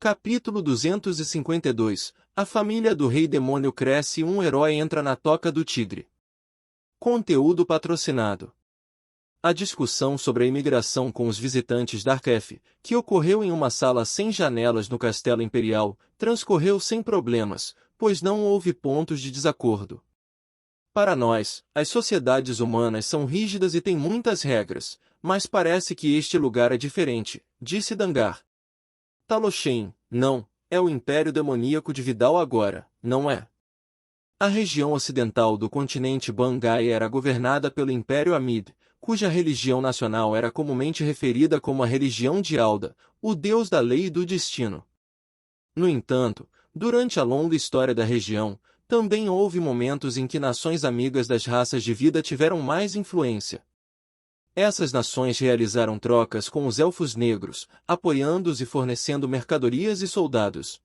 Capítulo 252. A família do Rei Demônio cresce e um herói entra na Toca do Tigre. Conteúdo patrocinado. A discussão sobre a imigração com os visitantes da Arquef, que ocorreu em uma sala sem janelas no Castelo Imperial, transcorreu sem problemas, pois não houve pontos de desacordo. Para nós, as sociedades humanas são rígidas e têm muitas regras, mas parece que este lugar é diferente, disse Dangar. Talosheim, não, é o Império Demoníaco de Vidal agora, não é? A região ocidental do continente Bangai era governada pelo Império Amid, cuja religião nacional era comumente referida como a religião de Alda, o deus da lei e do destino. No entanto, durante a longa história da região, também houve momentos em que nações amigas das raças de vida tiveram mais influência. Essas nações realizaram trocas com os Elfos Negros, apoiando-os e fornecendo mercadorias e soldados.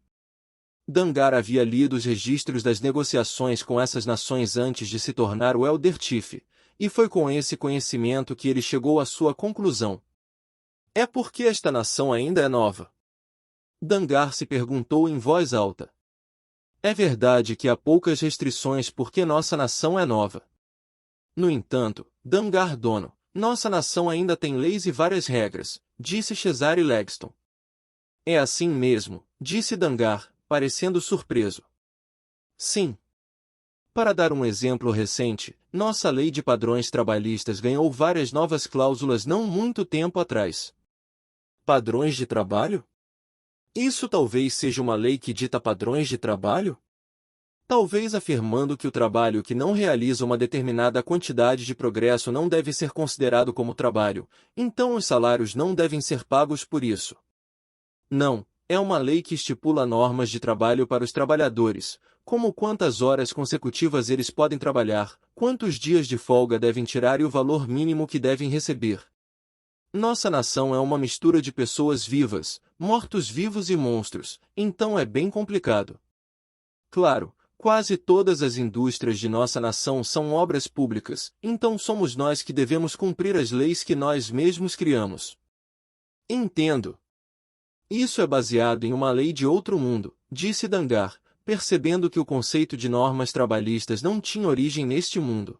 Dangar havia lido os registros das negociações com essas nações antes de se tornar o Elder Chief, e foi com esse conhecimento que ele chegou à sua conclusão. É porque esta nação ainda é nova? Dangar se perguntou em voz alta. É verdade que há poucas restrições porque nossa nação é nova. No entanto, Dangar dono, nossa nação ainda tem leis e várias regras, disse Cesare Legston. É assim mesmo, disse Dangar, parecendo surpreso. Sim. Para dar um exemplo recente, nossa lei de padrões trabalhistas ganhou várias novas cláusulas não muito tempo atrás. Padrões de trabalho? Isso talvez seja uma lei que dita padrões de trabalho? Talvez afirmando que o trabalho que não realiza uma determinada quantidade de progresso não deve ser considerado como trabalho, então os salários não devem ser pagos por isso. Não, é uma lei que estipula normas de trabalho para os trabalhadores, como quantas horas consecutivas eles podem trabalhar, quantos dias de folga devem tirar e o valor mínimo que devem receber. Nossa nação é uma mistura de pessoas vivas, mortos-vivos e monstros, então é bem complicado. Claro, quase todas as indústrias de nossa nação são obras públicas, então somos nós que devemos cumprir as leis que nós mesmos criamos. Entendo. Isso é baseado em uma lei de outro mundo, disse Dangar, percebendo que o conceito de normas trabalhistas não tinha origem neste mundo.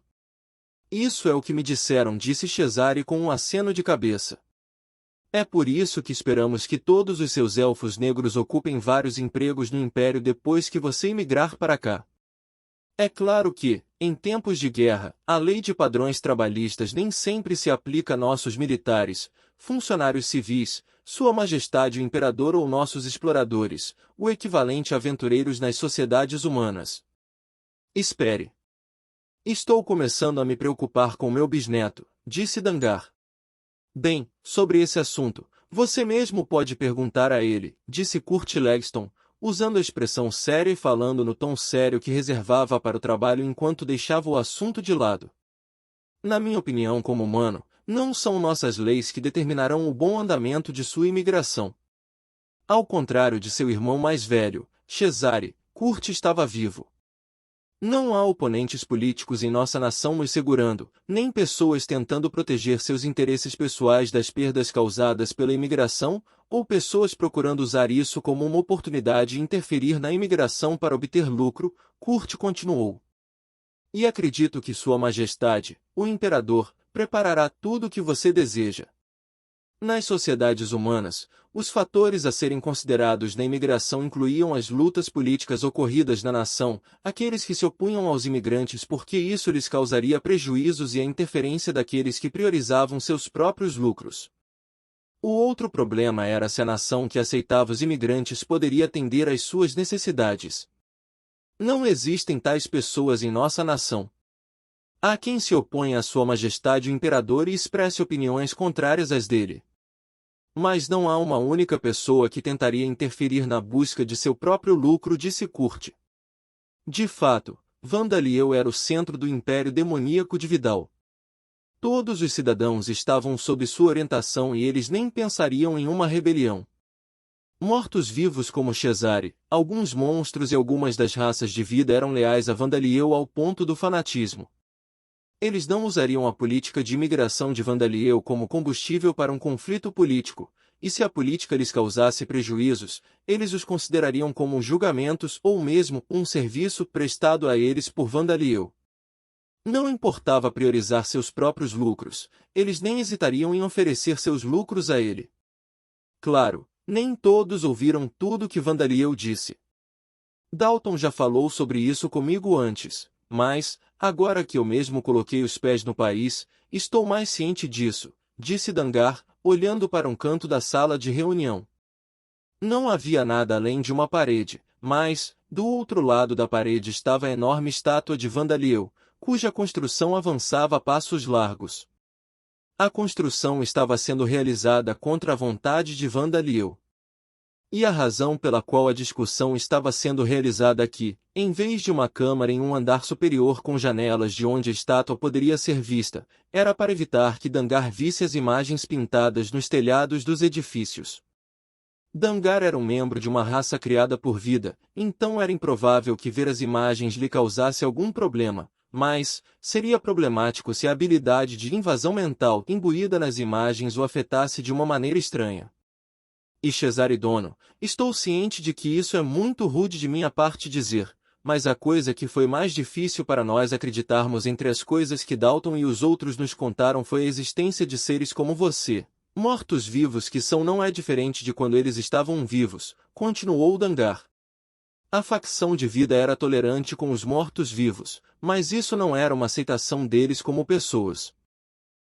Isso é o que me disseram, disse Cesare com um aceno de cabeça. É por isso que esperamos que todos os seus elfos negros ocupem vários empregos no Império depois que você imigrar para cá. É claro que, em tempos de guerra, a lei de padrões trabalhistas nem sempre se aplica a nossos militares, funcionários civis, Sua Majestade o Imperador ou nossos exploradores, o equivalente a aventureiros nas sociedades humanas. Espere. Estou começando a me preocupar com meu bisneto, disse Dangar. Bem, sobre esse assunto, você mesmo pode perguntar a ele, disse Kurt Legston, usando a expressão séria e falando no tom sério que reservava para o trabalho enquanto deixava o assunto de lado. Na minha opinião como humano, não são nossas leis que determinarão o bom andamento de sua imigração. Ao contrário de seu irmão mais velho, Cesare, Kurt estava vivo. Não há oponentes políticos em nossa nação nos segurando, nem pessoas tentando proteger seus interesses pessoais das perdas causadas pela imigração, ou pessoas procurando usar isso como uma oportunidade e interferir na imigração para obter lucro, Kurt continuou. E acredito que Sua Majestade, o Imperador, preparará tudo o que você deseja. Nas sociedades humanas, os fatores a serem considerados na imigração incluíam as lutas políticas ocorridas na nação, aqueles que se opunham aos imigrantes porque isso lhes causaria prejuízos e a interferência daqueles que priorizavam seus próprios lucros. O outro problema era se a nação que aceitava os imigrantes poderia atender às suas necessidades. Não existem tais pessoas em nossa nação. Há quem se oponha a Sua Majestade o Imperador e expresse opiniões contrárias às dele. Mas não há uma única pessoa que tentaria interferir na busca de seu próprio lucro, disse Kurt. De fato, Vandaliel era o centro do Império Demoníaco de Vidal. Todos os cidadãos estavam sob sua orientação e eles nem pensariam em uma rebelião. Mortos-vivos como Cesare, alguns monstros e algumas das raças de vida eram leais a Vandaliel ao ponto do fanatismo. Eles não usariam a política de imigração de Vandaliel como combustível para um conflito político, e se a política lhes causasse prejuízos, eles os considerariam como julgamentos ou mesmo um serviço prestado a eles por Vandaliel. Não importava priorizar seus próprios lucros, eles nem hesitariam em oferecer seus lucros a ele. Claro, nem todos ouviram tudo que Vandaliel disse. Dalton já falou sobre isso comigo antes, mas, agora que eu mesmo coloquei os pés no país, estou mais ciente disso, disse Dangar, olhando para um canto da sala de reunião. Não havia nada além de uma parede, mas, do outro lado da parede estava a enorme estátua de Vandaliel, cuja construção avançava a passos largos. A construção estava sendo realizada contra a vontade de Vandaliel. E a razão pela qual a discussão estava sendo realizada aqui, em vez de uma câmara em um andar superior com janelas de onde a estátua poderia ser vista, era para evitar que Dangar visse as imagens pintadas nos telhados dos edifícios. Dangar era um membro de uma raça criada por vida, então era improvável que ver as imagens lhe causasse algum problema, mas seria problemático se a habilidade de invasão mental imbuída nas imagens o afetasse de uma maneira estranha. E Cesaridono, estou ciente de que isso é muito rude de minha parte dizer, mas a coisa que foi mais difícil para nós acreditarmos entre as coisas que Dalton e os outros nos contaram foi a existência de seres como você, mortos-vivos que são não é diferente de quando eles estavam vivos, continuou Dangar. A facção de vida era tolerante com os mortos-vivos, mas isso não era uma aceitação deles como pessoas.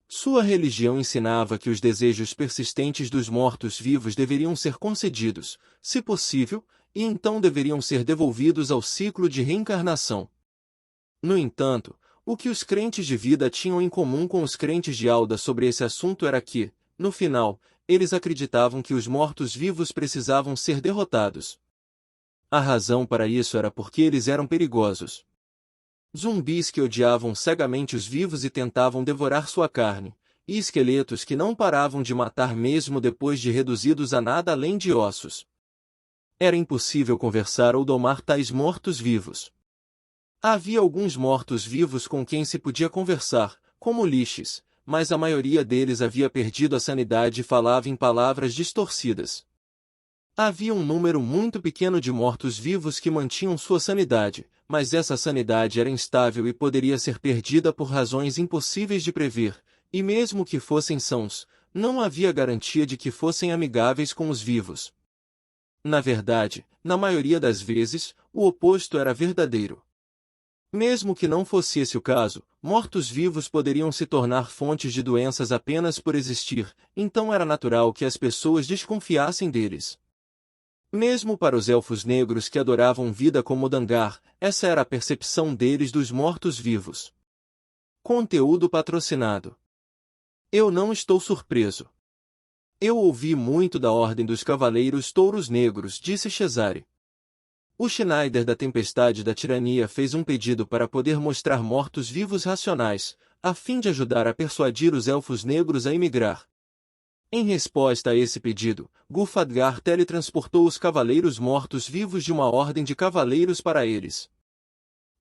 Sua religião ensinava que os desejos persistentes dos mortos-vivos deveriam ser concedidos, se possível, e então deveriam ser devolvidos ao ciclo de reencarnação. No entanto, o que os crentes de vida tinham em comum com os crentes de Alda sobre esse assunto era que, no final, eles acreditavam que os mortos-vivos precisavam ser derrotados. A razão para isso era porque eles eram perigosos. Zumbis que odiavam cegamente os vivos e tentavam devorar sua carne, e esqueletos que não paravam de matar mesmo depois de reduzidos a nada além de ossos. Era impossível conversar ou domar tais mortos-vivos. Havia alguns mortos-vivos com quem se podia conversar, como Liches, mas a maioria deles havia perdido a sanidade e falava em palavras distorcidas. Havia um número muito pequeno de mortos-vivos que mantinham sua sanidade, mas essa sanidade era instável e poderia ser perdida por razões impossíveis de prever, e mesmo que fossem sãos, não havia garantia de que fossem amigáveis com os vivos. Na verdade, na maioria das vezes, o oposto era verdadeiro. Mesmo que não fosse esse o caso, mortos-vivos poderiam se tornar fontes de doenças apenas por existir, então era natural que as pessoas desconfiassem deles. Mesmo para os elfos negros que adoravam vida como Dangar, essa era a percepção deles dos mortos-vivos. Conteúdo patrocinado. Eu não estou surpreso. Eu ouvi muito da Ordem dos Cavaleiros Touros Negros, disse Cesare. O Schneider da Tempestade da Tirania fez um pedido para poder mostrar mortos-vivos racionais, a fim de ajudar a persuadir os elfos negros a emigrar. Em resposta a esse pedido, Gulfadgar teletransportou os cavaleiros mortos-vivos de uma ordem de cavaleiros para eles.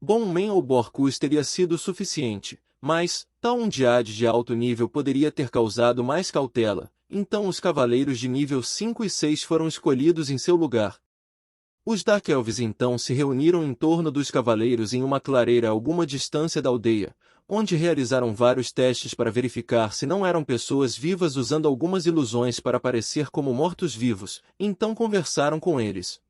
Bonmen ou Borcus teria sido suficiente, mas, tal um diade de alto nível poderia ter causado mais cautela, então os cavaleiros de nível 5 e 6 foram escolhidos em seu lugar. Os Dark Elves então se reuniram em torno dos cavaleiros em uma clareira a alguma distância da aldeia, onde realizaram vários testes para verificar se não eram pessoas vivas usando algumas ilusões para parecer como mortos-vivos, então conversaram com eles.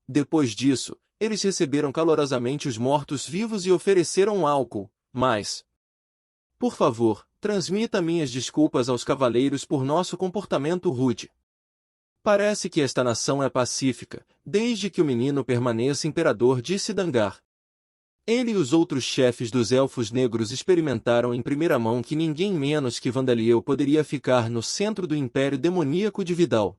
Depois disso, eles receberam calorosamente os mortos-vivos e ofereceram álcool, mas... Por favor, transmita minhas desculpas aos cavaleiros por nosso comportamento rude. Parece que esta nação é pacífica, desde que o menino permaneça imperador, disse Dangar. Ele e os outros chefes dos Elfos Negros experimentaram em primeira mão que ninguém menos que Vandaliel poderia ficar no centro do Império Demoníaco de Vidal.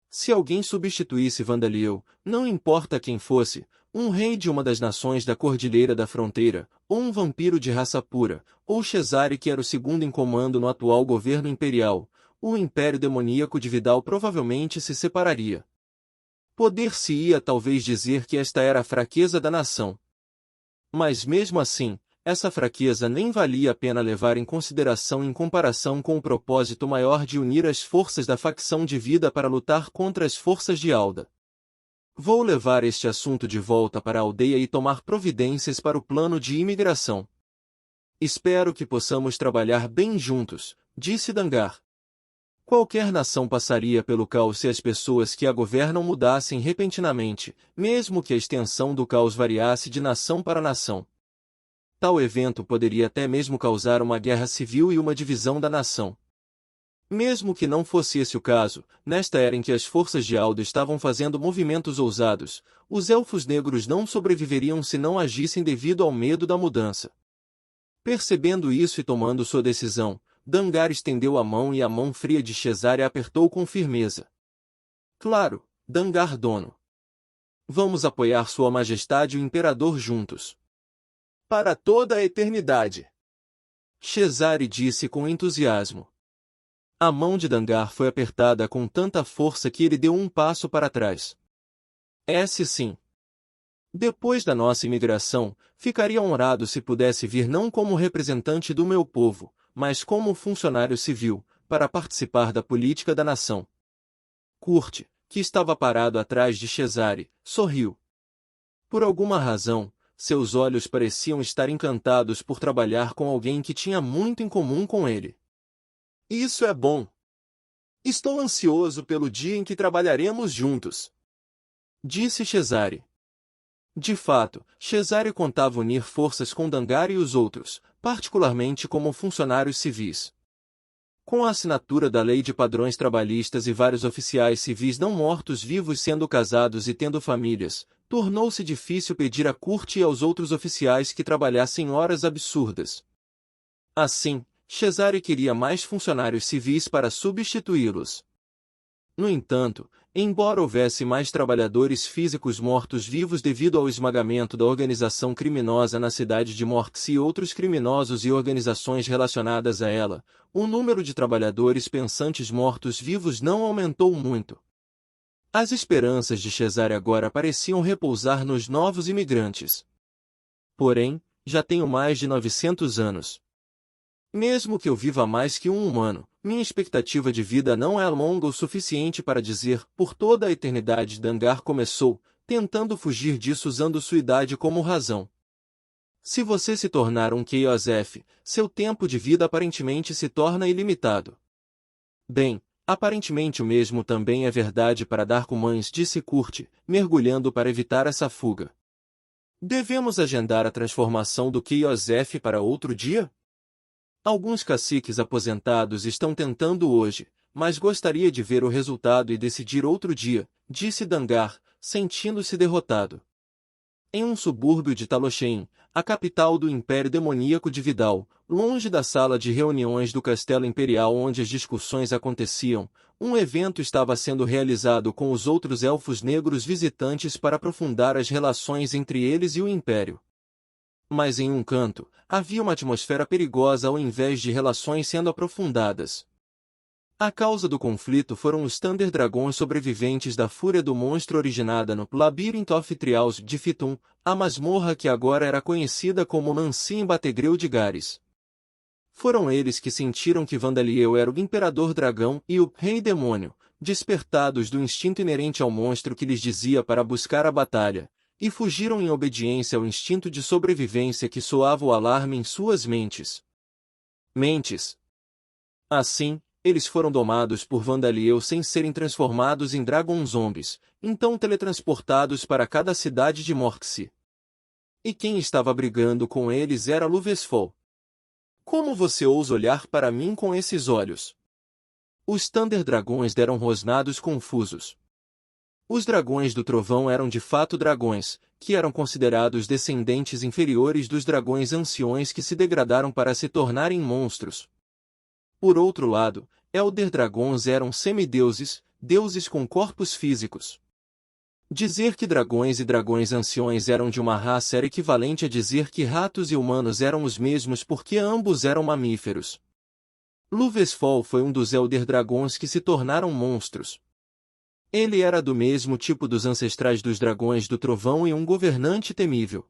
Se alguém substituísse Vandaliel, não importa quem fosse, um rei de uma das nações da Cordilheira da Fronteira, ou um vampiro de raça pura, ou Cesare que era o segundo em comando no atual governo imperial, o Império Demoníaco de Vidal provavelmente se separaria. Poder-se-ia talvez dizer que esta era a fraqueza da nação. Mas mesmo assim, essa fraqueza nem valia a pena levar em consideração em comparação com o propósito maior de unir as forças da facção de Vida para lutar contra as forças de Alda. Vou levar este assunto de volta para a aldeia e tomar providências para o plano de imigração. Espero que possamos trabalhar bem juntos, disse Dangar. Qualquer nação passaria pelo caos se as pessoas que a governam mudassem repentinamente, mesmo que a extensão do caos variasse de nação para nação. Tal evento poderia até mesmo causar uma guerra civil e uma divisão da nação. Mesmo que não fosse esse o caso, nesta era em que as forças de Aldo estavam fazendo movimentos ousados, os elfos negros não sobreviveriam se não agissem devido ao medo da mudança. Percebendo isso e tomando sua decisão, Dangar estendeu a mão e a mão fria de Cesare a apertou com firmeza. Claro, Dangar dono. Vamos apoiar Sua Majestade o Imperador juntos. Para toda a eternidade. Cesare disse com entusiasmo. A mão de Dangar foi apertada com tanta força que ele deu um passo para trás. Sim. Depois da nossa imigração, ficaria honrado se pudesse vir não como representante do meu povo, mas como funcionário civil, para participar da política da nação. Kurt, que estava parado atrás de Cesare, sorriu. Por alguma razão, seus olhos pareciam estar encantados por trabalhar com alguém que tinha muito em comum com ele. Isso é bom. Estou ansioso pelo dia em que trabalharemos juntos, disse Cesare. De fato, Cesare contava unir forças com Dangar e os outros, particularmente como funcionários civis. Com a assinatura da Lei de Padrões Trabalhistas e vários oficiais civis não mortos-vivos sendo casados e tendo famílias, tornou-se difícil pedir a Corte e aos outros oficiais que trabalhassem horas absurdas. Assim, Cesare queria mais funcionários civis para substituí-los. No entanto, embora houvesse mais trabalhadores físicos mortos-vivos devido ao esmagamento da organização criminosa na cidade de Morxi e outros criminosos e organizações relacionadas a ela, o número de trabalhadores pensantes mortos-vivos não aumentou muito. As esperanças de Cesare agora pareciam repousar nos novos imigrantes. Porém, já tenho mais de 900 anos. Mesmo que eu viva mais que um humano, minha expectativa de vida não é longa o suficiente para dizer, por toda a eternidade. Dangar começou, tentando fugir disso usando sua idade como razão. Se você se tornar um Keozef, seu tempo de vida aparentemente se torna ilimitado. Bem, aparentemente o mesmo também é verdade para Darkumães, disse Kurt, mergulhando para evitar essa fuga. Devemos agendar a transformação do Keozef para outro dia? Alguns caciques aposentados estão tentando hoje, mas gostaria de ver o resultado e decidir outro dia, disse Dangar, sentindo-se derrotado. Em um subúrbio de Talochein, a capital do Império Demoníaco de Vidal, longe da sala de reuniões do Castelo Imperial onde as discussões aconteciam, um evento estava sendo realizado com os outros elfos negros visitantes para aprofundar as relações entre eles e o Império. Mas em um canto, havia uma atmosfera perigosa ao invés de relações sendo aprofundadas. A causa do conflito foram os Thunder Dragões sobreviventes da fúria do monstro originada no Labyrinth of Trials de Fitum, a masmorra que agora era conhecida como Nancy Bategreu de Gares. Foram eles que sentiram que Vandaliel era o Imperador Dragão e o Rei Demônio, despertados do instinto inerente ao monstro que lhes dizia para buscar a batalha, e fugiram em obediência ao instinto de sobrevivência que soava o alarme em suas mentes. Assim, eles foram domados por Vandaliel sem serem transformados em Dragon Zombies, então teletransportados para cada cidade de Morxi. E quem estava brigando com eles era Luvesfol. Como você ousa olhar para mim com esses olhos? Os Thunder Dragões deram rosnados confusos. Os dragões do trovão eram de fato dragões, que eram considerados descendentes inferiores dos dragões anciões que se degradaram para se tornarem monstros. Por outro lado, Elder Dragons eram semideuses, deuses com corpos físicos. Dizer que dragões e dragões anciões eram de uma raça era equivalente a dizer que ratos e humanos eram os mesmos porque ambos eram mamíferos. Luvesfol foi um dos Elder Dragons que se tornaram monstros. Ele era do mesmo tipo dos ancestrais dos dragões do trovão e um governante temível.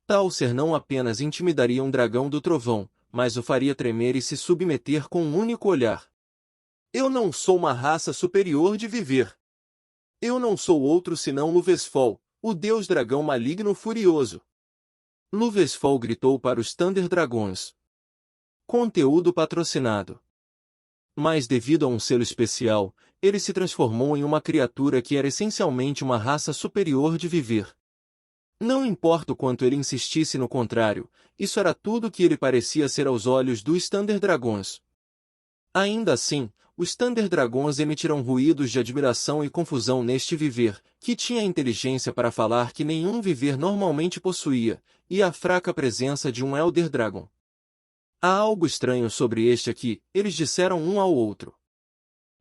Tal ser não apenas intimidaria um dragão do trovão, mas o faria tremer e se submeter com um único olhar. Eu não sou uma raça superior de viver. Eu não sou outro senão Luvesfol, o deus dragão maligno furioso. Luvesfol gritou para os Thunder Dragons. Conteúdo patrocinado. Mas devido a um selo especial, ele se transformou em uma criatura que era essencialmente uma raça superior de viver. Não importa o quanto ele insistisse no contrário, isso era tudo que ele parecia ser aos olhos dos Thunder Dragons. Ainda assim, os Thunder Dragons emitiram ruídos de admiração e confusão neste viver, que tinha a inteligência para falar que nenhum viver normalmente possuía, e a fraca presença de um Elder Dragon. Há algo estranho sobre este aqui, eles disseram um ao outro.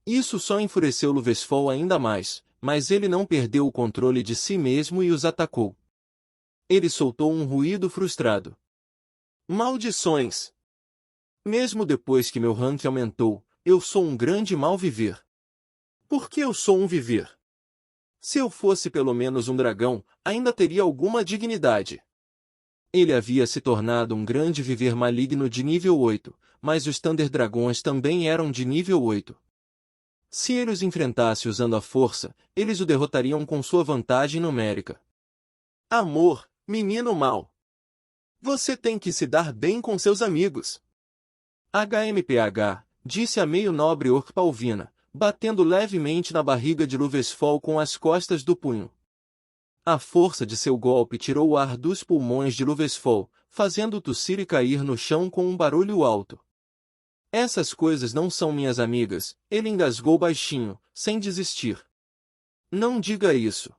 Isso só enfureceu Luvesfol ainda mais, mas ele não perdeu o controle de si mesmo e os atacou. Ele soltou um ruído frustrado. Maldições! Mesmo depois que meu rank aumentou, eu sou um grande mal viver. Por que eu sou um viver? Se eu fosse pelo menos um dragão, ainda teria alguma dignidade. Ele havia se tornado um grande viver maligno de nível 8, mas os Thunder Dragões também eram de nível 8. Se ele os enfrentasse usando a força, eles o derrotariam com sua vantagem numérica. Amor, menino mau. Você tem que se dar bem com seus amigos. HMPH, disse a meio nobre Orc Palvina, batendo levemente na barriga de Luvesfol com as costas do punho. A força de seu golpe tirou o ar dos pulmões de Luvesfol, fazendo-o tossir e cair no chão com um barulho alto. Essas coisas não são minhas amigas, ele engasgou baixinho, sem desistir. Não diga isso.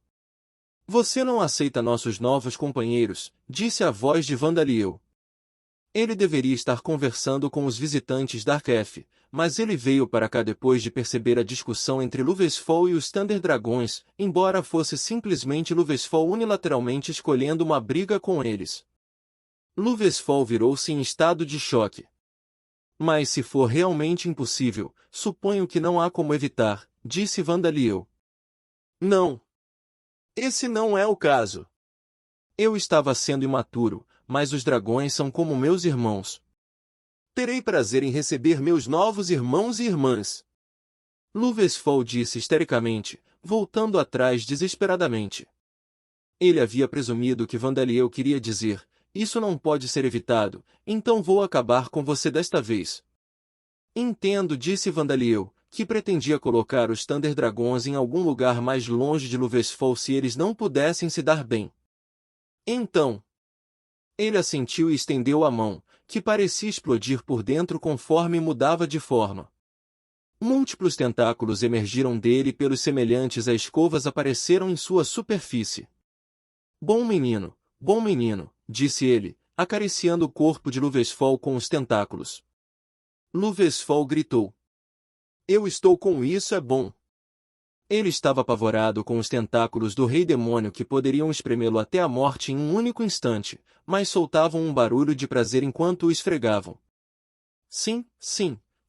Você não aceita nossos novos companheiros, disse a voz de Vandaliel. Ele deveria estar conversando com os visitantes da Arquef, mas ele veio para cá depois de perceber a discussão entre Luvesfol e os Thunder Dragões, embora fosse simplesmente Luvesfol unilateralmente escolhendo uma briga com eles. Luvesfol virou-se em estado de choque. Mas se for realmente impossível, suponho que não há como evitar, disse Vandaliel. Não. Esse não é o caso. Eu estava sendo imaturo, mas os dragões são como meus irmãos. Terei prazer em receber meus novos irmãos e irmãs. Luvesfol disse histericamente, voltando atrás desesperadamente. Ele havia presumido que Vandaliel queria dizer, isso não pode ser evitado, então vou acabar com você desta vez. Entendo, disse Vandaliel, que pretendia colocar os Thunder Dragons em algum lugar mais longe de Luvesfol se eles não pudessem se dar bem. Então, ele assentiu e estendeu a mão, que parecia explodir por dentro conforme mudava de forma. Múltiplos tentáculos emergiram dele e pelos semelhantes a escovas apareceram em sua superfície. Bom menino, disse ele, acariciando o corpo de Luvesfol com os tentáculos. Luvesfol gritou. Eu estou com isso é bom. Ele estava apavorado com os tentáculos do Rei Demônio que poderiam espremê-lo até a morte em um único instante, mas soltavam um barulho de prazer enquanto o esfregavam. Sim,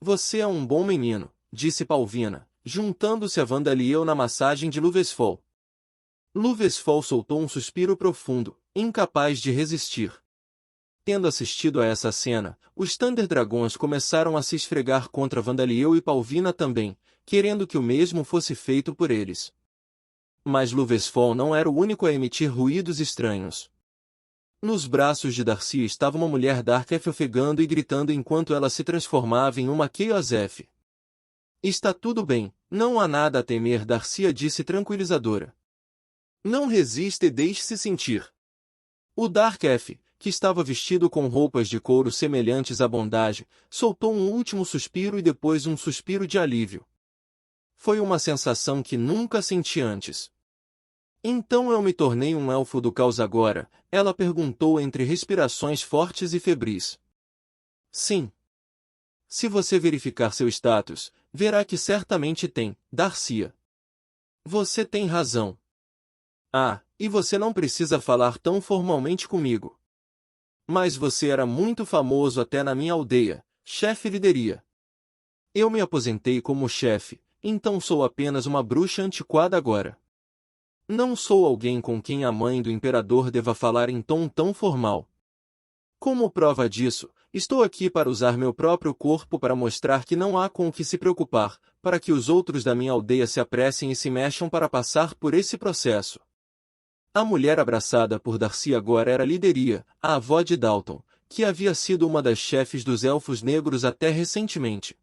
você é um bom menino, disse Palvina, juntando-se a Vandaliel na massagem de Luvesfol. Luvesfol soltou um suspiro profundo, incapaz de resistir. Tendo assistido a essa cena, os Thunder Dragons começaram a se esfregar contra Vandaliel e Palvina também, querendo que o mesmo fosse feito por eles. Mas Luvesfol não era o único a emitir ruídos estranhos. Nos braços de Darcy estava uma mulher da Arquef ofegando e gritando enquanto ela se transformava em uma Chaos-F. Está tudo bem, não há nada a temer, Darcy disse tranquilizadora. Não resista e deixe-se sentir. O Dark-F, que estava vestido com roupas de couro semelhantes à bondade, soltou um último suspiro e depois um suspiro de alívio. Foi uma sensação que nunca senti antes. Então eu me tornei um elfo do caos agora? Ela perguntou entre respirações fortes e febris. Sim. Se você verificar seu status, verá que certamente tem, Darcia. Você tem razão. Ah, e você não precisa falar tão formalmente comigo. Mas você era muito famoso até na minha aldeia, chefe Lideria. Eu me aposentei como chefe, então sou apenas uma bruxa antiquada agora. Não sou alguém com quem a mãe do imperador deva falar em tom tão formal. Como prova disso, estou aqui para usar meu próprio corpo para mostrar que não há com o que se preocupar, para que os outros da minha aldeia se apressem e se mexam para passar por esse processo. A mulher abraçada por Darcy agora era Lideria, a avó de Dalton, que havia sido uma das chefes dos Elfos Negros até recentemente.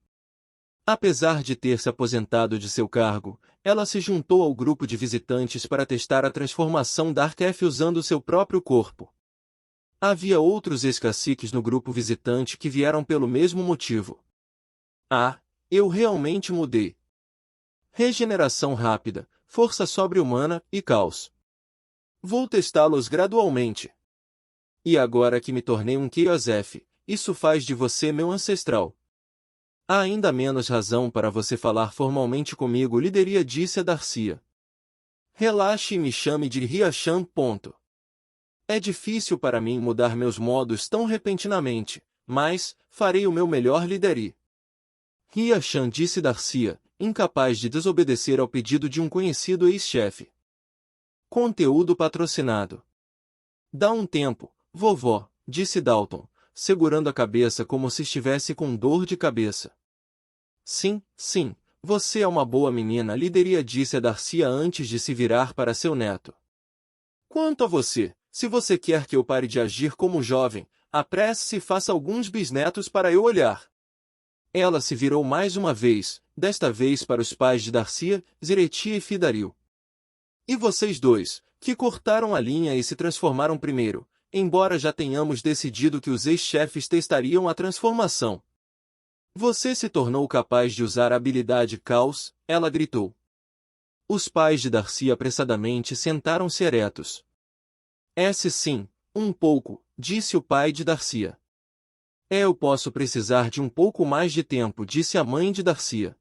Apesar de ter se aposentado de seu cargo, ela se juntou ao grupo de visitantes para testar a transformação da Arquef usando seu próprio corpo. Havia outros ex-caciques no grupo visitante que vieram pelo mesmo motivo. Ah, eu realmente mudei. Regeneração rápida, força sobre-humana e caos. Vou testá-los gradualmente. E agora que me tornei um Chaos, isso faz de você meu ancestral. Há ainda menos razão para você falar formalmente comigo, Lideria disse a Darcia. Relaxe e me chame de Riachan. É difícil para mim mudar meus modos tão repentinamente, mas farei o meu melhor, Lideri. Riachan disse Darcia, incapaz de desobedecer ao pedido de um conhecido ex-chefe. Conteúdo patrocinado. Dá um tempo, vovó, disse Dalton, segurando a cabeça como se estivesse com dor de cabeça. Sim, sim, você é uma boa menina, Lideria disse a Darcia antes de se virar para seu neto. Quanto a você, se você quer que eu pare de agir como jovem, apresse-se e faça alguns bisnetos para eu olhar. Ela se virou mais uma vez, desta vez para os pais de Darcia, Ziretia e Fidaril. E vocês dois, que cortaram a linha e se transformaram primeiro, embora já tenhamos decidido que os ex-chefes testariam a transformação. Você se tornou capaz de usar a habilidade Caos, ela gritou. Os pais de Darcy apressadamente sentaram-se eretos. Sim, um pouco, disse o pai de Darcia. Eu posso precisar de um pouco mais de tempo, disse a mãe de Darcia.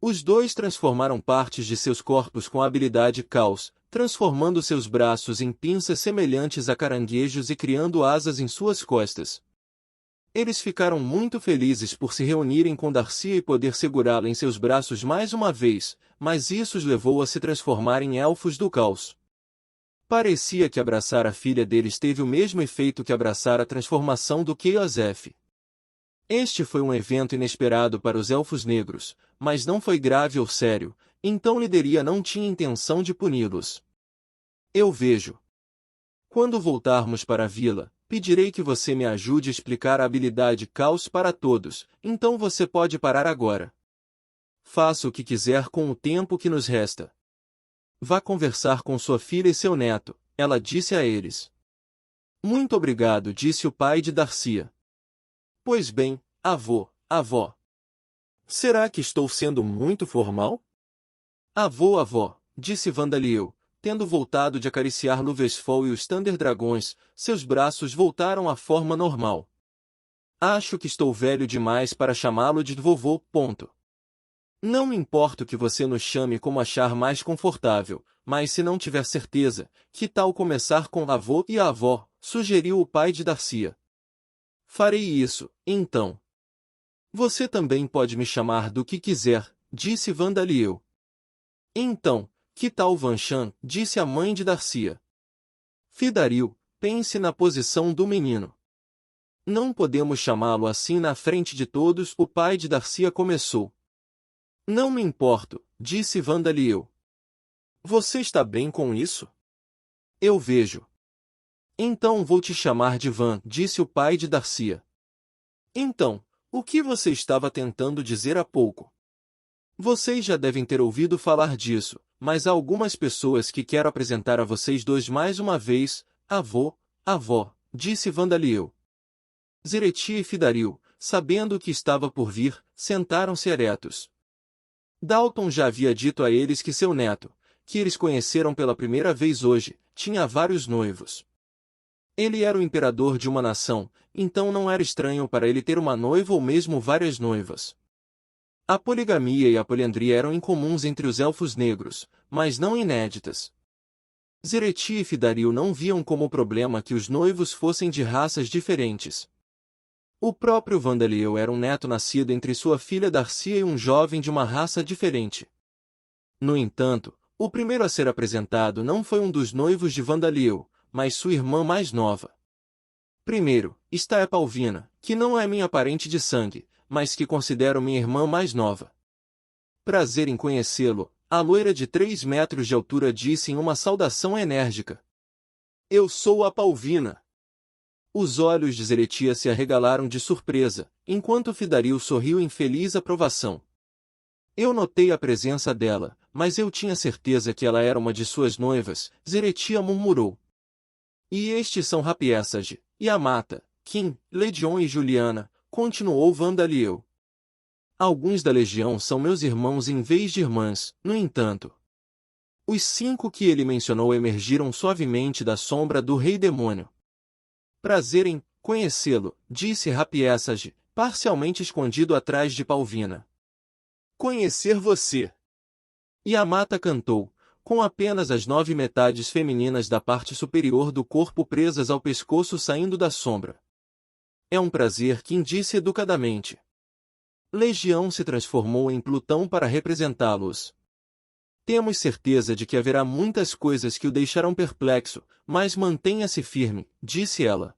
Os dois transformaram partes de seus corpos com a habilidade Caos, transformando seus braços em pinças semelhantes a caranguejos e criando asas em suas costas. Eles ficaram muito felizes por se reunirem com Darcy e poder segurá-la em seus braços mais uma vez, mas isso os levou a se transformar em elfos do caos. Parecia que abraçar a filha deles teve o mesmo efeito que abraçar a transformação do Chaos. Este foi um evento inesperado para os Elfos Negros, mas não foi grave ou sério, então Lideria não tinha intenção de puni-los. Eu vejo. Quando voltarmos para a vila, pedirei que você me ajude a explicar a habilidade Caos para todos, então você pode parar agora. Faça o que quiser com o tempo que nos resta. Vá conversar com sua filha e seu neto, ela disse a eles. Muito obrigado, disse o pai de Darcia. Pois bem, avó. Será que estou sendo muito formal? Avó, disse Vandaliel, tendo voltado de acariciar Luvesfall e os Thunder Dragões, seus braços voltaram à forma normal. Acho que estou velho demais para chamá-lo de vovô. Não me importo que você nos chame como achar mais confortável, mas se não tiver certeza, que tal começar com avô e avó, sugeriu o pai de Darcia. Farei isso, então. Você também pode me chamar do que quiser, disse Vandaliel. Então, que tal Vanchan, disse a mãe de Darcia. Fidaril, pense na posição do menino. Não podemos chamá-lo assim na frente de todos, o pai de Darcia começou. Não me importo, disse Vandaliel. Você está bem com isso? Eu vejo. Então vou te chamar de Van, disse o pai de Darcia. Então, o que você estava tentando dizer há pouco? Vocês já devem ter ouvido falar disso, mas há algumas pessoas que quero apresentar a vocês dois mais uma vez, avó, disse Vandaliel. Ziretia e Fidaril, sabendo o que estava por vir, sentaram-se eretos. Dalton já havia dito a eles que seu neto, que eles conheceram pela primeira vez hoje, tinha vários noivos. Ele era o imperador de uma nação, então não era estranho para ele ter uma noiva ou mesmo várias noivas. A poligamia e a poliandria eram incomuns entre os elfos negros, mas não inéditas. Ziretia e Fidaril não viam como problema que os noivos fossem de raças diferentes. O próprio Vandaliel era um neto nascido entre sua filha Darcia e um jovem de uma raça diferente. No entanto, O primeiro a ser apresentado não foi um dos noivos de Vandaliel, mas sua irmã mais nova. Primeiro, está a Palvina, que não é minha parente de sangue, mas que considero minha irmã mais nova. Prazer em conhecê-lo, a loira de 3 metros de altura disse em uma saudação enérgica. Eu sou a Palvina. Os olhos de Zeretia se arregalaram de surpresa, enquanto Fidaril sorriu em feliz aprovação. Eu notei a presença dela, mas eu tinha certeza que ela era uma de suas noivas, Zeretia murmurou. E estes são Rapiessage, Yamata, Kim, Ledion e Juliana, continuou Vandaliel. Alguns da legião são meus irmãos em vez de irmãs, no entanto. Os 5 que ele mencionou emergiram suavemente da sombra do Rei Demônio. Prazer em conhecê-lo, disse Rapiessage, parcialmente escondido atrás de Palvina. Conhecer você. Yamata cantou, com apenas as 9 metades femininas da parte superior do corpo presas ao pescoço saindo da sombra. É um prazer, Kim disse educadamente. Legião se transformou em Plutão para representá-los. Temos certeza de que haverá muitas coisas que o deixarão perplexo, mas mantenha-se firme, disse ela.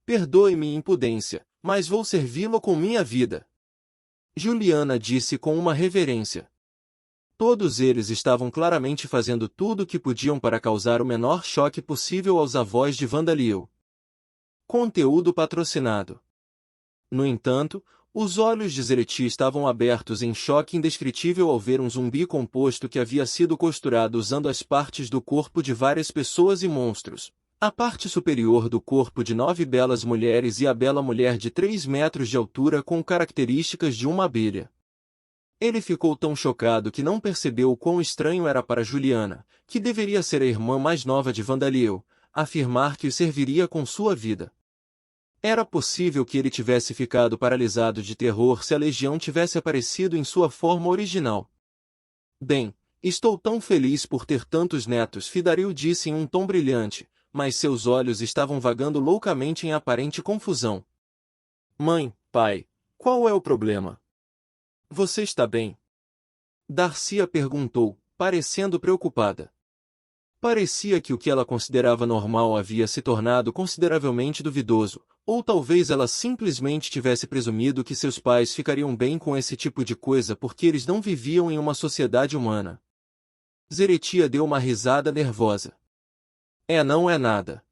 Perdoe-me impudência, mas vou servi-lo com minha vida. Juliana disse com uma reverência. Todos eles estavam claramente fazendo tudo o que podiam para causar o menor choque possível aos avós de Vandaliel. Conteúdo patrocinado. No entanto, os olhos de Zeretia estavam abertos em choque indescritível ao ver um zumbi composto que havia sido costurado usando as partes do corpo de várias pessoas e monstros. A parte superior do corpo de 9 belas mulheres e a bela mulher de 3 metros de altura com características de uma abelha. Ele ficou tão chocado que não percebeu o quão estranho era para Juliana, que deveria ser a irmã mais nova de Vandaliel, afirmar que o serviria com sua vida. Era possível que ele tivesse ficado paralisado de terror se a legião tivesse aparecido em sua forma original. Bem, estou tão feliz por ter tantos netos, Fidaril disse em um tom brilhante, mas seus olhos estavam vagando loucamente em aparente confusão. Mãe, pai, qual é o problema? Você está bem? Darcia perguntou, parecendo preocupada. Parecia que o que ela considerava normal havia se tornado consideravelmente duvidoso, ou talvez ela simplesmente tivesse presumido que seus pais ficariam bem com esse tipo de coisa porque eles não viviam em uma sociedade humana. Zeretia deu uma risada nervosa. Não é nada.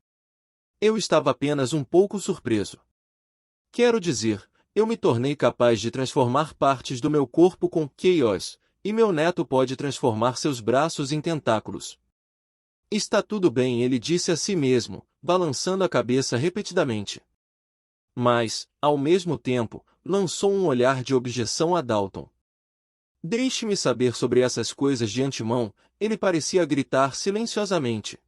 Eu estava apenas um pouco surpreso. Quero dizer, eu me tornei capaz de transformar partes do meu corpo com Chaos, e meu neto pode transformar seus braços em tentáculos. Está tudo bem, ele disse a si mesmo, balançando a cabeça repetidamente. Mas, ao mesmo tempo, lançou um olhar de objeção a Dalton. Deixe-me saber sobre essas coisas de antemão, ele parecia gritar silenciosamente.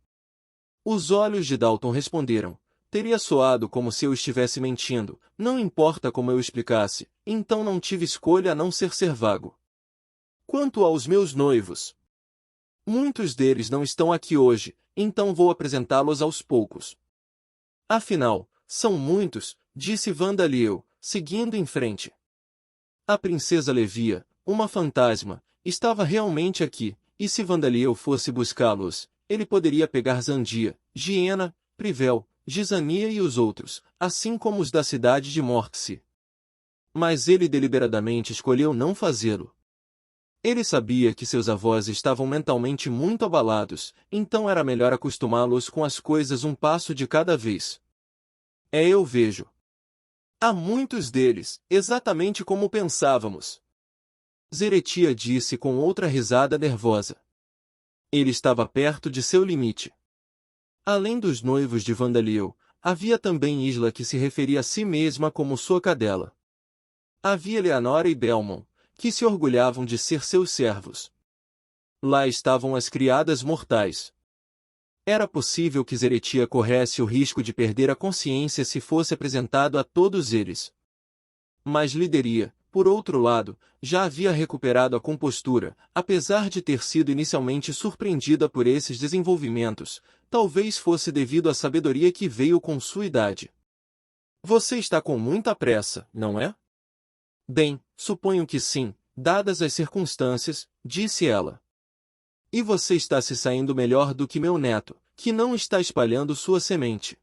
Os olhos de Dalton responderam. Teria soado como se eu estivesse mentindo, não importa como eu explicasse, então não tive escolha a não ser vago. Quanto aos meus noivos, muitos deles não estão aqui hoje, então vou apresentá-los aos poucos. Afinal, são muitos, disse Vandaliel, seguindo em frente. A princesa Levia, uma fantasma, estava realmente aqui, e se Vandaliel fosse buscá-los, ele poderia pegar Zandia, Giena, Privel, Gizania e os outros, assim como os da cidade de Morxi. Mas ele deliberadamente escolheu não fazê-lo. Ele sabia que seus avós estavam mentalmente muito abalados, então era melhor acostumá-los com as coisas um passo de cada vez. Eu vejo. Há muitos deles, exatamente como pensávamos. Zeretia disse com outra risada nervosa. Ele estava perto de seu limite. Além dos noivos de Vandaliel, havia também Isla que se referia a si mesma como sua cadela. Havia Leonora e Belmont, que se orgulhavam de ser seus servos. Lá estavam as criadas mortais. Era possível que Zeretia corresse o risco de perder a consciência se fosse apresentado a todos eles. Mas Lideria, por outro lado, já havia recuperado a compostura, apesar de ter sido inicialmente surpreendida por esses desenvolvimentos, talvez fosse devido à sabedoria que veio com sua idade. Você está com muita pressa, não é? Bem, suponho que sim, dadas as circunstâncias, disse ela. E você está se saindo melhor do que meu neto, que não está espalhando sua semente.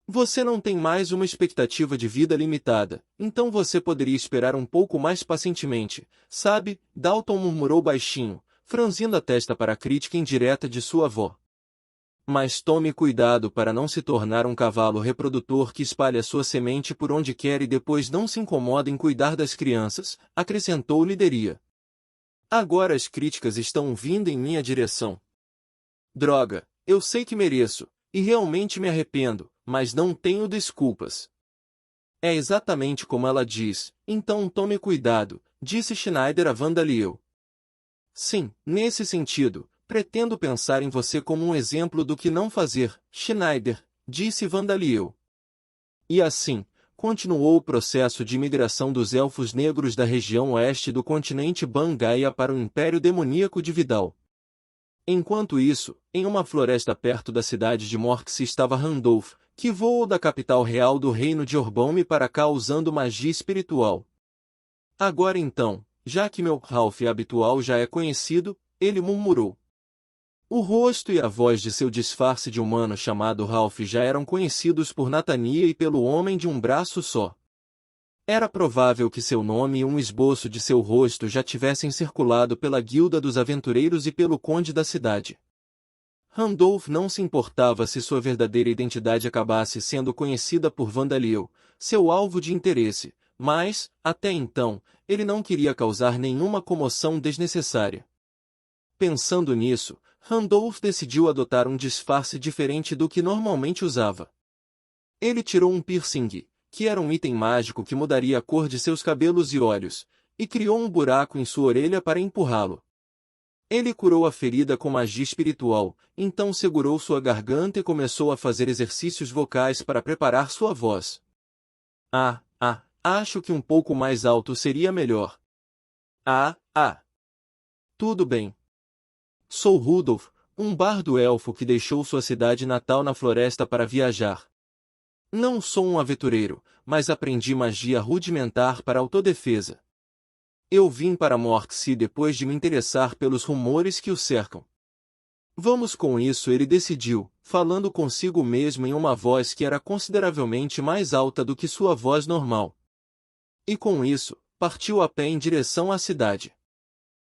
Você não tem mais uma expectativa de vida limitada, então você poderia esperar um pouco mais pacientemente, sabe? Dalton murmurou baixinho, franzindo a testa para a crítica indireta de sua avó. Mas tome cuidado para não se tornar um cavalo reprodutor que espalha sua semente por onde quer e depois não se incomoda em cuidar das crianças, acrescentou Lideria. Agora as críticas estão vindo em minha direção. Droga, eu sei que mereço, e realmente me arrependo, mas não tenho desculpas. É exatamente como ela diz, então tome cuidado, disse Schneider a Vandaliel. Sim, nesse sentido, pretendo pensar em você como um exemplo do que não fazer, Schneider, disse Vandaliel. E assim, continuou o processo de imigração dos elfos negros da região oeste do continente Bangaia para o Império Demoníaco de Vidal. Enquanto isso, em uma floresta perto da cidade de Morxi estava Randolph, que voou da capital real do reino de Orbaume para cá usando magia espiritual. Agora então, já que meu Ralph habitual já é conhecido, ele murmurou. O rosto e a voz de seu disfarce de humano chamado Ralph já eram conhecidos por Natania e pelo homem de um braço só. Era provável que seu nome e um esboço de seu rosto já tivessem circulado pela guilda dos aventureiros e pelo conde da cidade. Randolph não se importava se sua verdadeira identidade acabasse sendo conhecida por Vandaliel, seu alvo de interesse, mas, até então, ele não queria causar nenhuma comoção desnecessária. Pensando nisso, Randolph decidiu adotar um disfarce diferente do que normalmente usava. Ele tirou um piercing, que era um item mágico que mudaria a cor de seus cabelos e olhos, e criou um buraco em sua orelha para empurrá-lo. Ele curou a ferida com magia espiritual, então segurou sua garganta e começou a fazer exercícios vocais para preparar sua voz. Acho que um pouco mais alto seria melhor. Tudo bem. Sou Rudolf, um bardo elfo que deixou sua cidade natal na floresta para viajar. Não sou um aventureiro, mas aprendi magia rudimentar para autodefesa. Eu vim para Morxi depois de me interessar pelos rumores que o cercam. Vamos com isso, ele decidiu, falando consigo mesmo em uma voz que era consideravelmente mais alta do que sua voz normal. E com isso, partiu a pé em direção à cidade.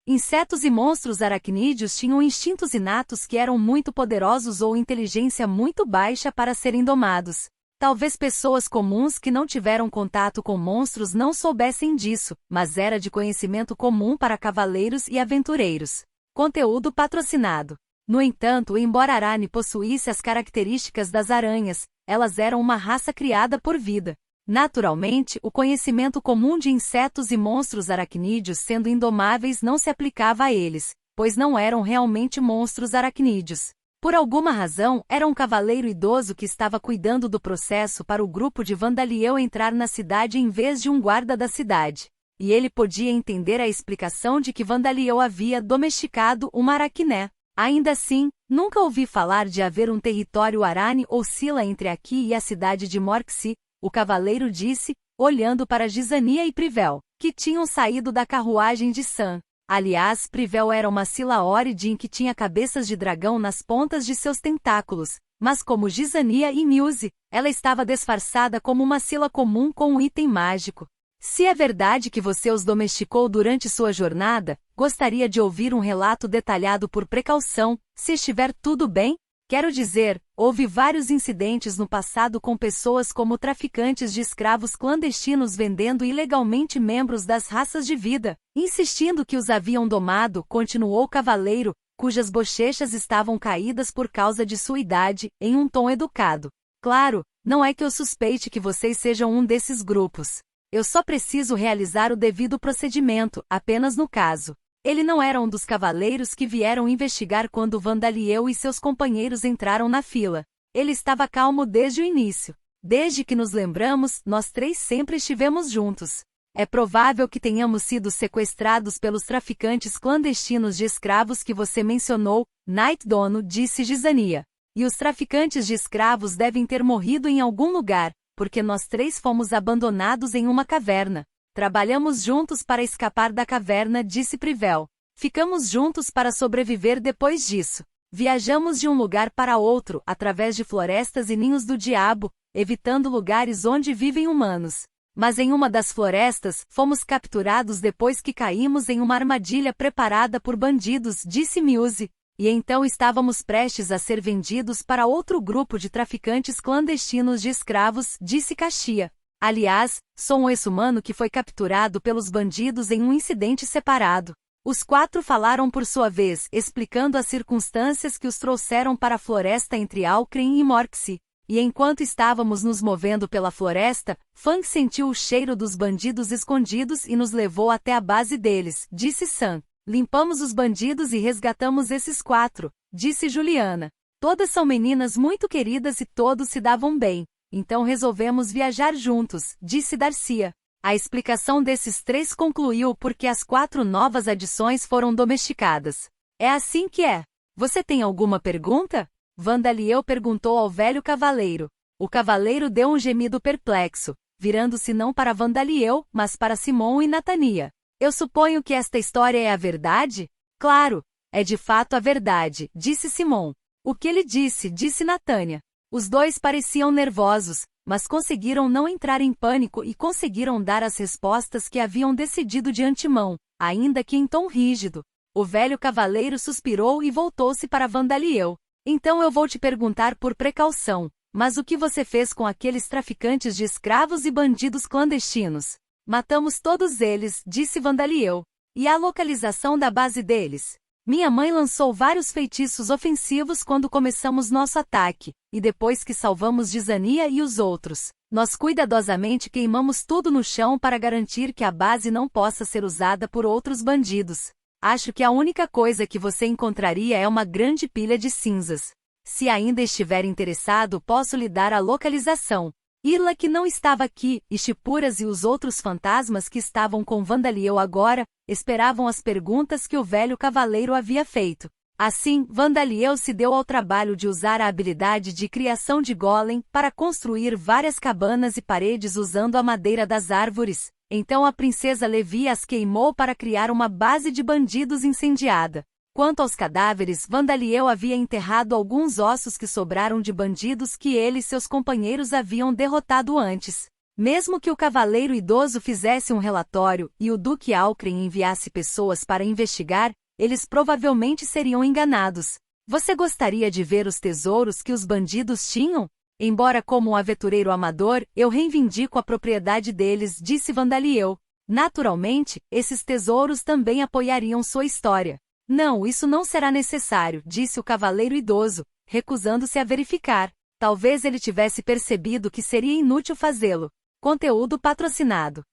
Insetos e monstros aracnídeos tinham instintos inatos que eram muito poderosos ou inteligência muito baixa para serem domados. Talvez pessoas comuns que não tiveram contato com monstros não soubessem disso, mas era de conhecimento comum para cavaleiros e aventureiros. Conteúdo patrocinado. No entanto, embora Arane possuísse as características das aranhas, elas eram uma raça criada por vida. Naturalmente, o conhecimento comum de insetos e monstros aracnídeos sendo indomáveis não se aplicava a eles, pois não eram realmente monstros aracnídeos. Por alguma razão, era um cavaleiro idoso que estava cuidando do processo para o grupo de Vandaliel entrar na cidade em vez de um guarda da cidade. E ele podia entender a explicação de que Vandaliel havia domesticado uma aracné. Ainda assim, nunca ouvi falar de haver um território Arane ou Sila entre aqui e a cidade de Morxi, o cavaleiro disse, olhando para Gisania e Privel, que tinham saído da carruagem de Sam. Aliás, Privel era uma Sila Origin que tinha cabeças de dragão nas pontas de seus tentáculos, mas como Gisania e Muse, ela estava disfarçada como uma Sila comum com um item mágico. Se é verdade que você os domesticou durante sua jornada, gostaria de ouvir um relato detalhado por precaução, se estiver tudo bem? Quero dizer, houve vários incidentes no passado com pessoas como traficantes de escravos clandestinos vendendo ilegalmente membros das raças de vida, insistindo que os haviam domado, continuou o cavaleiro, cujas bochechas estavam caídas por causa de sua idade, em um tom educado. Claro, não é que eu suspeite que vocês sejam um desses grupos. Eu só preciso realizar o devido procedimento, apenas no caso. Ele não era um dos cavaleiros que vieram investigar quando Vandaliel e seus companheiros entraram na fila. Ele estava calmo desde o início. Desde que nos lembramos, nós três sempre estivemos juntos. É provável que tenhamos sido sequestrados pelos traficantes clandestinos de escravos que você mencionou, Night Dono, disse Gisania. E os traficantes de escravos devem ter morrido em algum lugar, porque nós três fomos abandonados em uma caverna. Trabalhamos juntos para escapar da caverna, disse Privel. Ficamos juntos para sobreviver depois disso. Viajamos de um lugar para outro, através de florestas e ninhos do diabo, evitando lugares onde vivem humanos. Mas em uma das florestas, fomos capturados depois que caímos em uma armadilha preparada por bandidos, disse Muse. E então estávamos prestes a ser vendidos para outro grupo de traficantes clandestinos de escravos, disse Caxia. Aliás, sou um ex-humano que foi capturado pelos bandidos em um incidente separado. Os 4 falaram por sua vez, explicando as circunstâncias que os trouxeram para a floresta entre Alcren e Morxie. E enquanto estávamos nos movendo pela floresta, Fang sentiu o cheiro dos bandidos escondidos e nos levou até a base deles, disse Sam. Limpamos os bandidos e resgatamos esses 4, disse Juliana. Todas são meninas muito queridas e todos se davam bem. Então resolvemos viajar juntos, disse Darcia. A explicação desses 3 concluiu porque as 4 novas adições foram domesticadas. É assim que é. Você tem alguma pergunta? Vandaliel perguntou ao velho cavaleiro. O cavaleiro deu um gemido perplexo, virando-se não para Vandaliel, mas para Simon e Natania. Eu suponho que esta história é a verdade? Claro, é de fato a verdade, disse Simon. O que ele disse, disse Natânia. Os 2 pareciam nervosos, mas conseguiram não entrar em pânico e conseguiram dar as respostas que haviam decidido de antemão, ainda que em tom rígido. O velho cavaleiro suspirou e voltou-se para Vandaliel. Então eu vou te perguntar por precaução, mas o que você fez com aqueles traficantes de escravos e bandidos clandestinos? Matamos todos eles, disse Vandaliel. E a localização da base deles? Minha mãe lançou vários feitiços ofensivos quando começamos nosso ataque, e depois que salvamos Gizania e os outros, nós cuidadosamente queimamos tudo no chão para garantir que a base não possa ser usada por outros bandidos. Acho que a única coisa que você encontraria é uma grande pilha de cinzas. Se ainda estiver interessado, posso lhe dar a localização. Irla, que não estava aqui, e Shipuras e os outros fantasmas que estavam com Vandaliel agora, esperavam as perguntas que o velho cavaleiro havia feito. Assim, Vandaliel se deu ao trabalho de usar a habilidade de criação de golem para construir várias cabanas e paredes usando a madeira das árvores. Então a princesa Levi as queimou para criar uma base de bandidos incendiada. Quanto aos cadáveres, Vandaliel havia enterrado alguns ossos que sobraram de bandidos que ele e seus companheiros haviam derrotado antes. Mesmo que o cavaleiro idoso fizesse um relatório e o Duque Alcren enviasse pessoas para investigar, eles provavelmente seriam enganados. Você gostaria de ver os tesouros que os bandidos tinham? Embora como um aventureiro amador, eu reivindico a propriedade deles, disse Vandaliel. Naturalmente, esses tesouros também apoiariam sua história. Não, isso não será necessário, disse o cavaleiro idoso, recusando-se a verificar. Talvez ele tivesse percebido que seria inútil fazê-lo. Conteúdo patrocinado.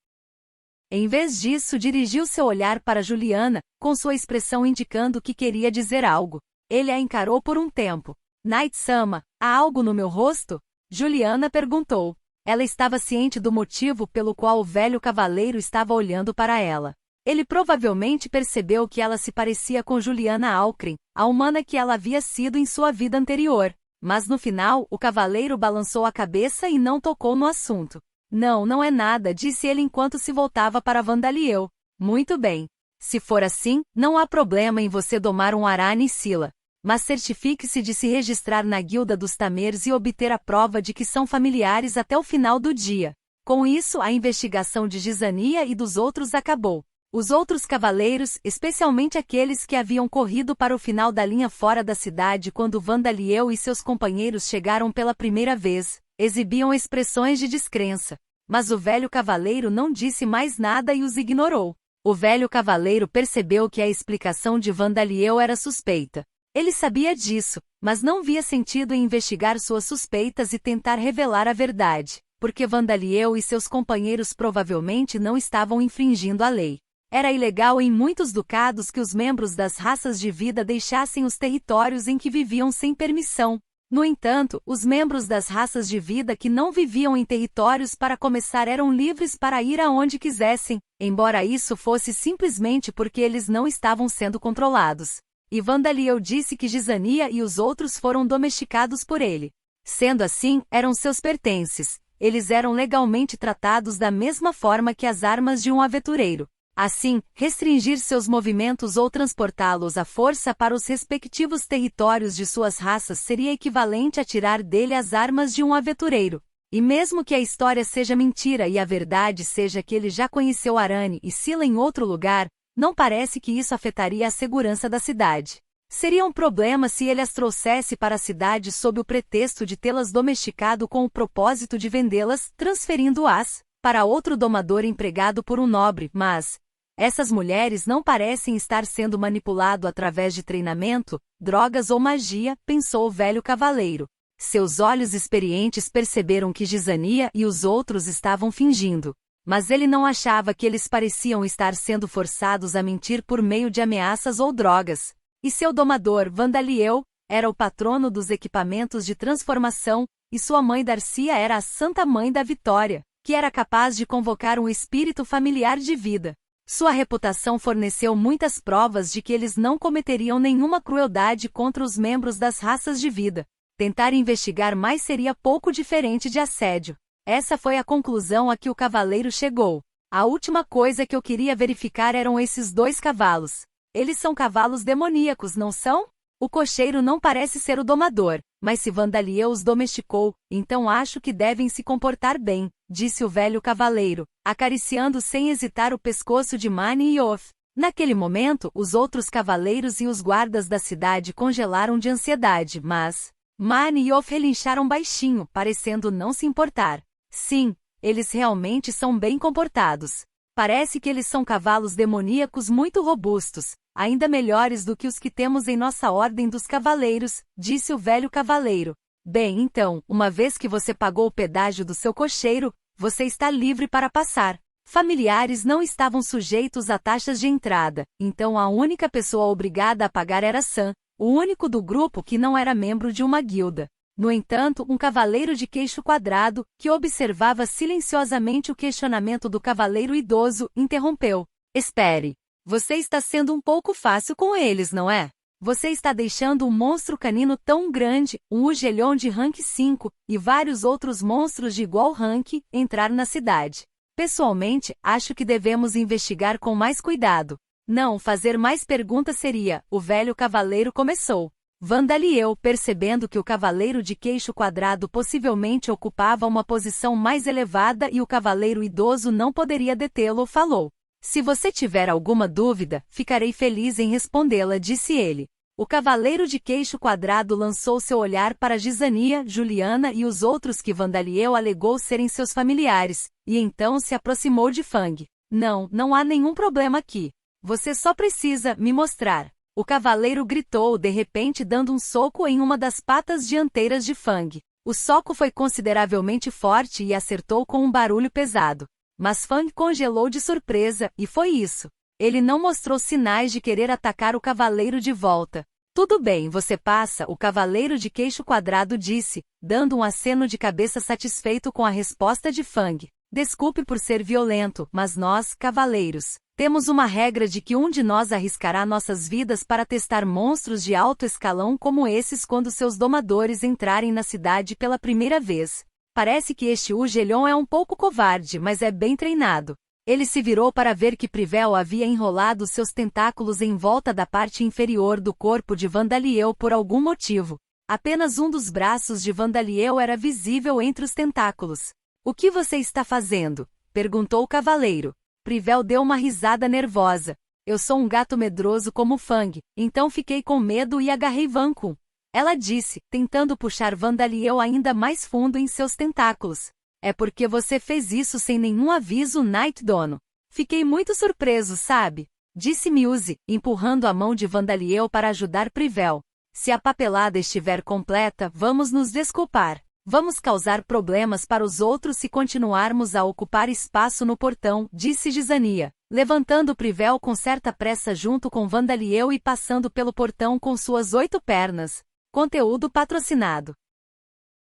Em vez disso, dirigiu seu olhar para Juliana, com sua expressão indicando que queria dizer algo. Ele a encarou por um tempo. Night-sama, há algo no meu rosto? Juliana perguntou. Ela estava ciente do motivo pelo qual o velho cavaleiro estava olhando para ela. Ele provavelmente percebeu que ela se parecia com Juliana Alcren, a humana que ela havia sido em sua vida anterior. Mas no final, o cavaleiro balançou a cabeça e não tocou no assunto. Não, não é nada, disse ele enquanto se voltava para Vandaliel. Muito bem. Se for assim, não há problema em você domar um Arane Sila. Mas certifique-se de se registrar na Guilda dos Tamers e obter a prova de que são familiares até o final do dia. Com isso, a investigação de Gizania e dos outros acabou. Os outros cavaleiros, especialmente aqueles que haviam corrido para o final da linha fora da cidade quando Vandaliel e seus companheiros chegaram pela primeira vez, exibiam expressões de descrença. Mas o velho cavaleiro não disse mais nada e os ignorou. O velho cavaleiro percebeu que a explicação de Vandaliel era suspeita. Ele sabia disso, mas não via sentido em investigar suas suspeitas e tentar revelar a verdade, porque Vandaliel e seus companheiros provavelmente não estavam infringindo a lei. Era ilegal em muitos ducados que os membros das raças de vida deixassem os territórios em que viviam sem permissão. No entanto, os membros das raças de vida que não viviam em territórios para começar eram livres para ir aonde quisessem, embora isso fosse simplesmente porque eles não estavam sendo controlados. E Vandaliel disse que Gizania e os outros foram domesticados por ele. Sendo assim, eram seus pertences. Eles eram legalmente tratados da mesma forma que as armas de um aventureiro. Assim, restringir seus movimentos ou transportá-los à força para os respectivos territórios de suas raças seria equivalente a tirar dele as armas de um aventureiro. E mesmo que a história seja mentira e a verdade seja que ele já conheceu Arane e Sila em outro lugar, não parece que isso afetaria a segurança da cidade. Seria um problema se ele as trouxesse para a cidade sob o pretexto de tê-las domesticado com o propósito de vendê-las, transferindo-as para outro domador empregado por um nobre, mas essas mulheres não parecem estar sendo manipulado através de treinamento, drogas ou magia, pensou o velho cavaleiro. Seus olhos experientes perceberam que Gizania e os outros estavam fingindo. Mas ele não achava que eles pareciam estar sendo forçados a mentir por meio de ameaças ou drogas. E seu domador, Vandaliel, era o patrono dos equipamentos de transformação, e sua mãe Darcia era a Santa Mãe da Vitória, que era capaz de convocar um espírito familiar de vida. Sua reputação forneceu muitas provas de que eles não cometeriam nenhuma crueldade contra os membros das raças de vida. Tentar investigar mais seria pouco diferente de assédio. Essa foi a conclusão a que o cavaleiro chegou. A última coisa que eu queria verificar eram esses 2 cavalos. Eles são cavalos demoníacos, não são? O cocheiro não parece ser o domador, mas se Vandaliel os domesticou, então acho que devem se comportar bem, disse o velho cavaleiro, acariciando sem hesitar o pescoço de Mani e Oth. Naquele momento, os outros cavaleiros e os guardas da cidade congelaram de ansiedade, mas Mani e Oth relincharam baixinho, parecendo não se importar. Sim, eles realmente são bem comportados. Parece que eles são cavalos demoníacos muito robustos, ainda melhores do que os que temos em nossa ordem dos cavaleiros, disse o velho cavaleiro. Bem, então, uma vez que você pagou o pedágio do seu cocheiro, você está livre para passar. Familiares não estavam sujeitos a taxas de entrada, então a única pessoa obrigada a pagar era Sam, o único do grupo que não era membro de uma guilda. No entanto, um cavaleiro de queixo quadrado, que observava silenciosamente o questionamento do cavaleiro idoso, interrompeu. Espere. Você está sendo um pouco fácil com eles, não é? Você está deixando um monstro canino tão grande, um Ugelion de rank 5, e vários outros monstros de igual rank, entrar na cidade. Pessoalmente, acho que devemos investigar com mais cuidado. Não, fazer mais perguntas seria, o velho cavaleiro começou. Vandaliel, percebendo que o cavaleiro de queixo quadrado possivelmente ocupava uma posição mais elevada e o cavaleiro idoso não poderia detê-lo, falou. Se você tiver alguma dúvida, ficarei feliz em respondê-la, disse ele. O cavaleiro de queixo quadrado lançou seu olhar para Gizania, Juliana e os outros que Vandaliel alegou serem seus familiares, e então se aproximou de Fang. Não há nenhum problema aqui. Você só precisa me mostrar. O cavaleiro gritou de repente dando um soco em uma das patas dianteiras de Fang. O soco foi consideravelmente forte e acertou com um barulho pesado. Mas Fang congelou de surpresa, e foi isso. Ele não mostrou sinais de querer atacar o cavaleiro de volta. Tudo bem, você passa, o cavaleiro de queixo quadrado disse, dando um aceno de cabeça satisfeito com a resposta de Fang. Desculpe por ser violento, mas nós, cavaleiros, temos uma regra de que um de nós arriscará nossas vidas para testar monstros de alto escalão como esses quando seus domadores entrarem na cidade pela primeira vez. Parece que este Ugelion é um pouco covarde, mas é bem treinado. Ele se virou para ver que Privel havia enrolado seus tentáculos em volta da parte inferior do corpo de Vandaliel por algum motivo. Apenas um dos braços de Vandaliel era visível entre os tentáculos. O que você está fazendo? Perguntou o cavaleiro. Privel deu uma risada nervosa. Eu sou um gato medroso como Fang, então fiquei com medo e agarrei Vancouver. Ela disse, tentando puxar Vandaliel ainda mais fundo em seus tentáculos. É porque você fez isso sem nenhum aviso, Night Dono. Fiquei muito surpreso, sabe? Disse Muse, empurrando a mão de Vandaliel para ajudar Privel. Se a papelada estiver completa, vamos nos desculpar. Vamos causar problemas para os outros se continuarmos a ocupar espaço no portão, disse Gizania, levantando Privel com certa pressa junto com Vandaliel e passando pelo portão com suas 8 pernas. Conteúdo patrocinado.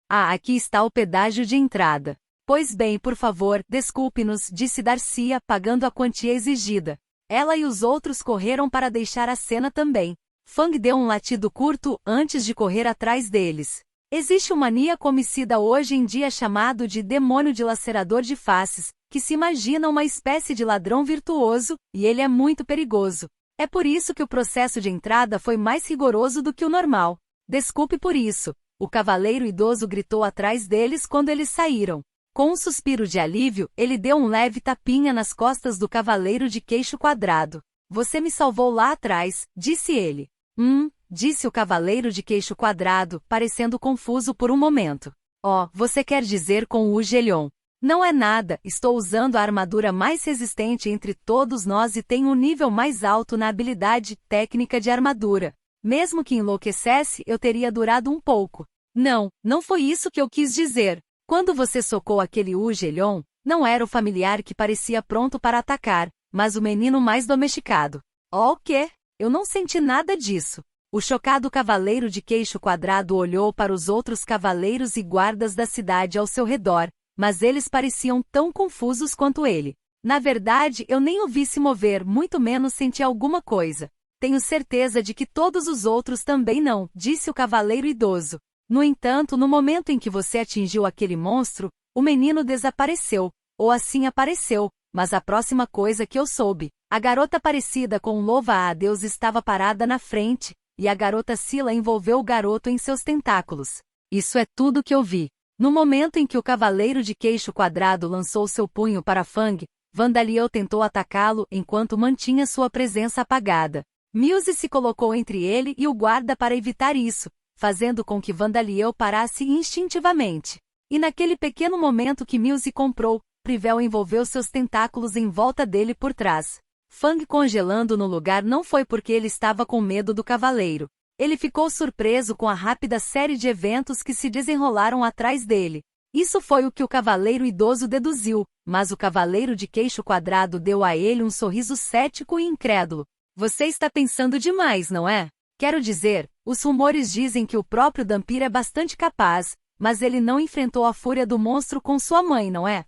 Ah, aqui está o pedágio de entrada. Pois bem, por favor, desculpe-nos, disse Darcia, pagando a quantia exigida. Ela e os outros correram para deixar a cena também. Fang deu um latido curto antes de correr atrás deles. Existe um maníaco homicida hoje em dia chamado de demônio dilacerador de faces, que se imagina uma espécie de ladrão virtuoso, e ele é muito perigoso. É por isso que o processo de entrada foi mais rigoroso do que o normal. Desculpe por isso. O cavaleiro idoso gritou atrás deles quando eles saíram. Com um suspiro de alívio, ele deu um leve tapinha nas costas do cavaleiro de queixo quadrado. Você me salvou lá atrás, disse ele. Disse o cavaleiro de queixo quadrado, parecendo confuso por um momento. Oh, você quer dizer com o Ugelion? Não é nada, estou usando a armadura mais resistente entre todos nós e tenho um nível mais alto na habilidade técnica de armadura. Mesmo que enlouquecesse, eu teria durado um pouco. Não foi isso que eu quis dizer. Quando você socou aquele Ugelion, não era o familiar que parecia pronto para atacar, mas o menino mais domesticado. Oh, o quê? Eu não senti nada disso. O chocado cavaleiro de queixo quadrado olhou para os outros cavaleiros e guardas da cidade ao seu redor, mas eles pareciam tão confusos quanto ele. Na verdade, eu nem o vi se mover, muito menos senti alguma coisa. Tenho certeza de que todos os outros também não, disse o cavaleiro idoso. No entanto, no momento em que você atingiu aquele monstro, o menino desapareceu, ou assim apareceu, mas a próxima coisa que eu soube, a garota parecida com um louva-a-Deus estava parada na frente, e a garota Sila envolveu o garoto em seus tentáculos. Isso é tudo que eu vi. No momento em que o cavaleiro de queixo quadrado lançou seu punho para Fang, Vandaliel tentou atacá-lo enquanto mantinha sua presença apagada. Muse se colocou entre ele e o guarda para evitar isso, fazendo com que Vandaliel parasse instintivamente. E naquele pequeno momento que Muse comprou, Privel envolveu seus tentáculos em volta dele por trás. Fang congelando no lugar não foi porque ele estava com medo do cavaleiro. Ele ficou surpreso com a rápida série de eventos que se desenrolaram atrás dele. Isso foi o que o cavaleiro idoso deduziu, mas o cavaleiro de queixo quadrado deu a ele um sorriso cético e incrédulo. Você está pensando demais, não é? Quero dizer, os rumores dizem que o próprio Dhampir é bastante capaz, mas ele não enfrentou a fúria do monstro com sua mãe, não é?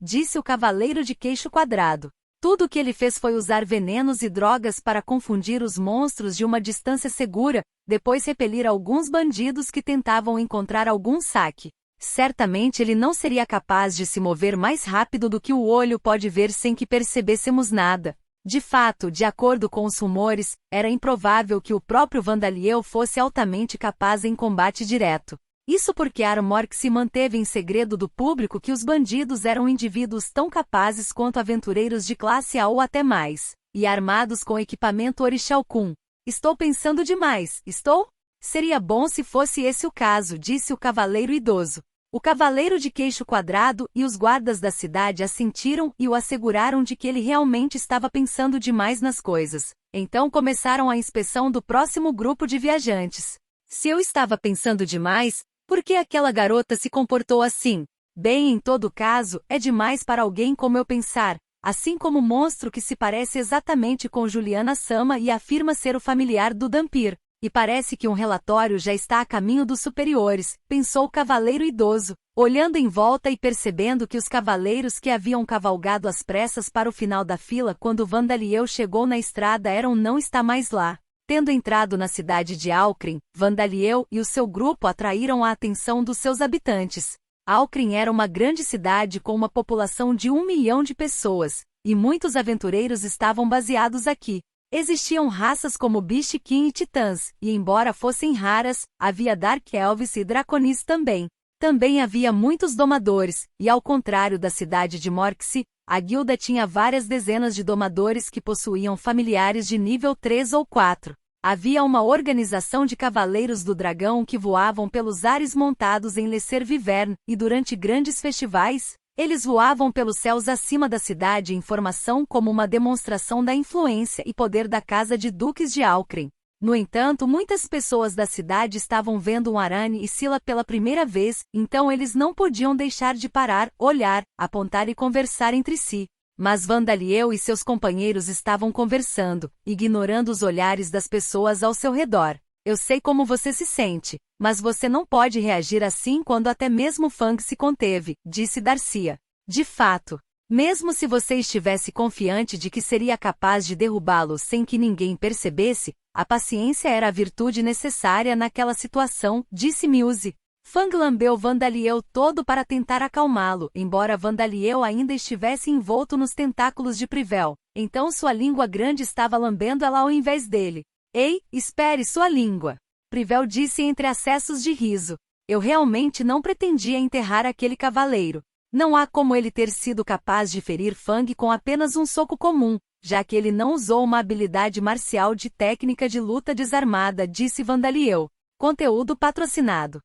Disse o cavaleiro de queixo quadrado. Tudo o que ele fez foi usar venenos e drogas para confundir os monstros de uma distância segura, depois repelir alguns bandidos que tentavam encontrar algum saque. Certamente ele não seria capaz de se mover mais rápido do que o olho pode ver sem que percebêssemos nada. De fato, de acordo com os rumores, era improvável que o próprio Vandaliel fosse altamente capaz em combate direto. Isso porque Armork se manteve em segredo do público que os bandidos eram indivíduos tão capazes quanto aventureiros de classe A ou até mais, e armados com equipamento Orixalcum. Estou pensando demais, estou? Seria bom se fosse esse o caso, disse o cavaleiro idoso. O cavaleiro de queixo quadrado e os guardas da cidade assentiram e o asseguraram de que ele realmente estava pensando demais nas coisas. Então começaram a inspeção do próximo grupo de viajantes. Se eu estava pensando demais, por que aquela garota se comportou assim? Bem, em todo caso, é demais para alguém como eu pensar, assim como o monstro que se parece exatamente com Juliana Sama e afirma ser o familiar do Dhampir. E parece que um relatório já está a caminho dos superiores, pensou o cavaleiro idoso, olhando em volta e percebendo que os cavaleiros que haviam cavalgado às pressas para o final da fila quando Vandaliel chegou na estrada eram não está mais lá. Tendo entrado na cidade de Alcrim, Vandaliel e o seu grupo atraíram a atenção dos seus habitantes. Alcrim era uma grande cidade com uma população de 1 milhão de pessoas, e muitos aventureiros estavam baseados aqui. Existiam raças como Bishkin e Titãs, e embora fossem raras, havia Dark Elves e Draconis também. Também havia muitos domadores, e ao contrário da cidade de Morxi, a guilda tinha várias dezenas de domadores que possuíam familiares de nível 3 ou 4. Havia uma organização de cavaleiros do dragão que voavam pelos ares montados em Lesser Vivern, e durante grandes festivais, eles voavam pelos céus acima da cidade em formação como uma demonstração da influência e poder da casa de duques de Alcrim. No entanto, muitas pessoas da cidade estavam vendo um Arane e Sila pela primeira vez, então eles não podiam deixar de parar, olhar, apontar e conversar entre si. Mas Vandaliel e seus companheiros estavam conversando, ignorando os olhares das pessoas ao seu redor. Eu sei como você se sente, mas você não pode reagir assim quando até mesmo Fang se conteve, disse Darcia. De fato, mesmo se você estivesse confiante de que seria capaz de derrubá-lo sem que ninguém percebesse, a paciência era a virtude necessária naquela situação, disse Muse. Fang lambeu Vandaliel todo para tentar acalmá-lo, embora Vandaliel ainda estivesse envolto nos tentáculos de Privel. Então sua língua grande estava lambendo ela ao invés dele. Ei, espere sua língua! Privel disse entre acessos de riso. Eu realmente não pretendia enterrar aquele cavaleiro. Não há como ele ter sido capaz de ferir Fang com apenas um soco comum, já que ele não usou uma habilidade marcial de técnica de luta desarmada, disse Vandaliel. Conteúdo patrocinado.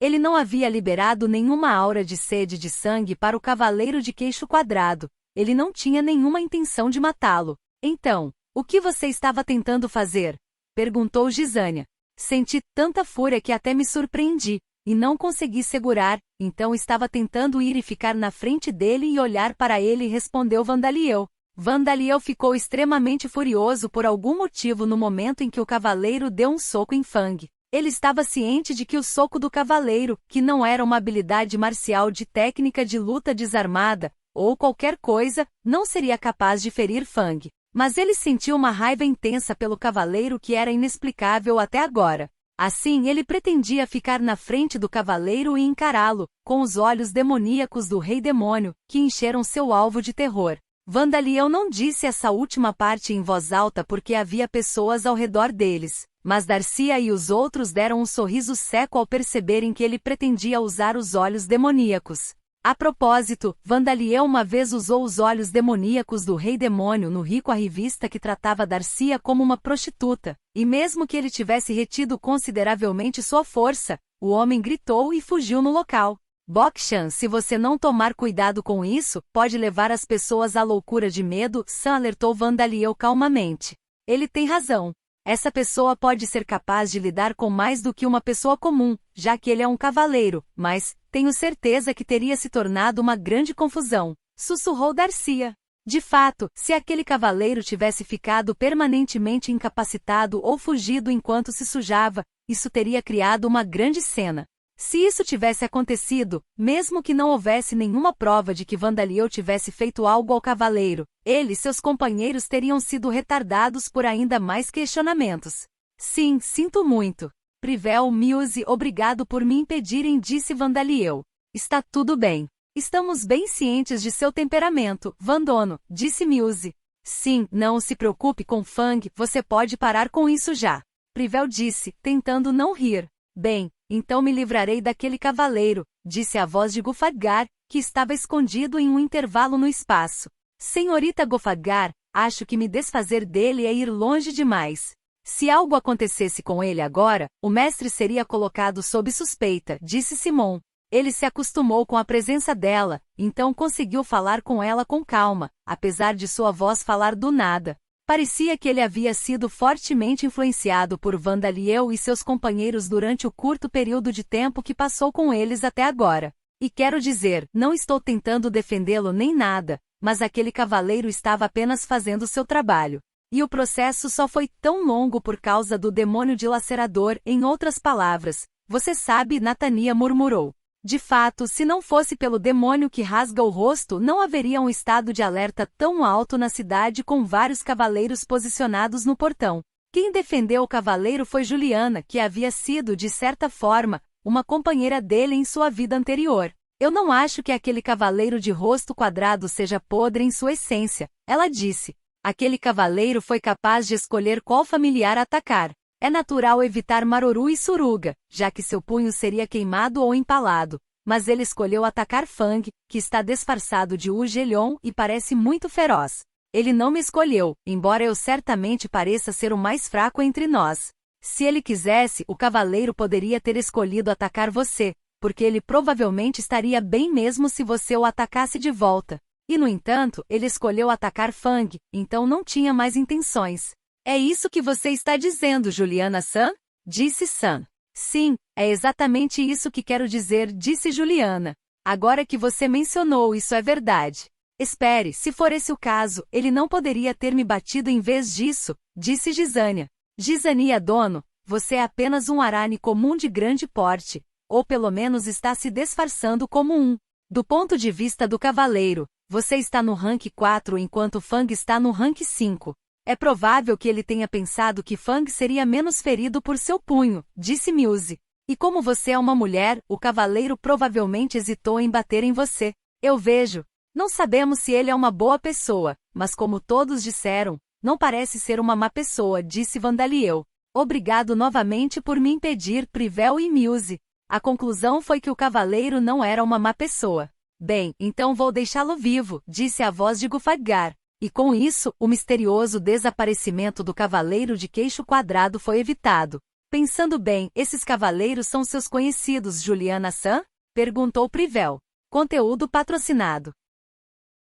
Ele não havia liberado nenhuma aura de sede de sangue para o cavaleiro de queixo quadrado. Ele não tinha nenhuma intenção de matá-lo. Então, o que você estava tentando fazer? Perguntou Gisânia. Senti tanta fúria que até me surpreendi, e não consegui segurar, então estava tentando ir e ficar na frente dele e olhar para ele, respondeu Vandaliel. Vandaliel ficou extremamente furioso por algum motivo no momento em que o cavaleiro deu um soco em Fang. Ele estava ciente de que o soco do cavaleiro, que não era uma habilidade marcial de técnica de luta desarmada, ou qualquer coisa, não seria capaz de ferir Fang. Mas ele sentiu uma raiva intensa pelo cavaleiro que era inexplicável até agora. Assim ele pretendia ficar na frente do cavaleiro e encará-lo, com os olhos demoníacos do Rei Demônio, que encheram seu alvo de terror. Vandaliel não disse essa última parte em voz alta porque havia pessoas ao redor deles, mas Darcia e os outros deram um sorriso seco ao perceberem que ele pretendia usar os olhos demoníacos. A propósito, Vandaliel uma vez usou os olhos demoníacos do Rei Demônio no rico a revista que tratava Darcia como uma prostituta, e mesmo que ele tivesse retido consideravelmente sua força, o homem gritou e fugiu no local. Bokshan, se você não tomar cuidado com isso, pode levar as pessoas à loucura de medo, Sam alertou Vandaliel calmamente. Ele tem razão. Essa pessoa pode ser capaz de lidar com mais do que uma pessoa comum, já que ele é um cavaleiro, mas tenho certeza que teria se tornado uma grande confusão, sussurrou Darcia. De fato, se aquele cavaleiro tivesse ficado permanentemente incapacitado ou fugido enquanto se sujava, isso teria criado uma grande cena. Se isso tivesse acontecido, mesmo que não houvesse nenhuma prova de que Vandaliel tivesse feito algo ao cavaleiro, ele e seus companheiros teriam sido retardados por ainda mais questionamentos. Sim, sinto muito. Privel, Muse, obrigado por me impedirem, disse Vandaliel. Está tudo bem. Estamos bem cientes de seu temperamento, Vandono, disse Muse. Sim, não se preocupe com Fang, você pode parar com isso já. Privel disse, tentando não rir. Bem, então me livrarei daquele cavaleiro, disse a voz de Gofadgar, que estava escondido em um intervalo no espaço. Senhorita Gofadgar, acho que me desfazer dele é ir longe demais. Se algo acontecesse com ele agora, o mestre seria colocado sob suspeita, disse Simon. Ele se acostumou com a presença dela, então conseguiu falar com ela com calma, apesar de sua voz falar do nada. Parecia que ele havia sido fortemente influenciado por Vandaliel e seus companheiros durante o curto período de tempo que passou com eles até agora. E quero dizer, não estou tentando defendê-lo nem nada, mas aquele cavaleiro estava apenas fazendo seu trabalho. E o processo só foi tão longo por causa do demônio dilacerador, em outras palavras. Você sabe, Natania murmurou. De fato, se não fosse pelo demônio que rasga o rosto, não haveria um estado de alerta tão alto na cidade com vários cavaleiros posicionados no portão. Quem defendeu o cavaleiro foi Juliana, que havia sido, de certa forma, uma companheira dele em sua vida anterior. Eu não acho que aquele cavaleiro de rosto quadrado seja podre em sua essência, ela disse. Aquele cavaleiro foi capaz de escolher qual familiar atacar. É natural evitar Maroru e Suruga, já que seu punho seria queimado ou empalado, mas ele escolheu atacar Fang, que está disfarçado de Ugelion e parece muito feroz. Ele não me escolheu, embora eu certamente pareça ser o mais fraco entre nós. Se ele quisesse, o cavaleiro poderia ter escolhido atacar você, porque ele provavelmente estaria bem mesmo se você o atacasse de volta. E no entanto, ele escolheu atacar Fang, então não tinha mais intenções. É isso que você está dizendo, Juliana-san? Disse Sam. Sim, é exatamente isso que quero dizer, disse Juliana. Agora que você mencionou, isso é verdade. Espere, se for esse o caso, ele não poderia ter me batido em vez disso, disse Gisânia. Gisania dono, você é apenas um arane comum de grande porte, ou pelo menos está se disfarçando como um. Do ponto de vista do cavaleiro, você está no rank 4 enquanto Fang está no rank 5. É provável que ele tenha pensado que Fang seria menos ferido por seu punho, disse Muse. E como você é uma mulher, o cavaleiro provavelmente hesitou em bater em você. Eu vejo. Não sabemos se ele é uma boa pessoa, mas como todos disseram, não parece ser uma má pessoa, disse Vandaliel. Obrigado novamente por me impedir, Privel e Muse. A conclusão foi que o cavaleiro não era uma má pessoa. Bem, então vou deixá-lo vivo, disse a voz de Gufaggar. E com isso, o misterioso desaparecimento do cavaleiro de queixo quadrado foi evitado. Pensando bem, esses cavaleiros são seus conhecidos, Juliana-san? Perguntou Privel. Conteúdo patrocinado.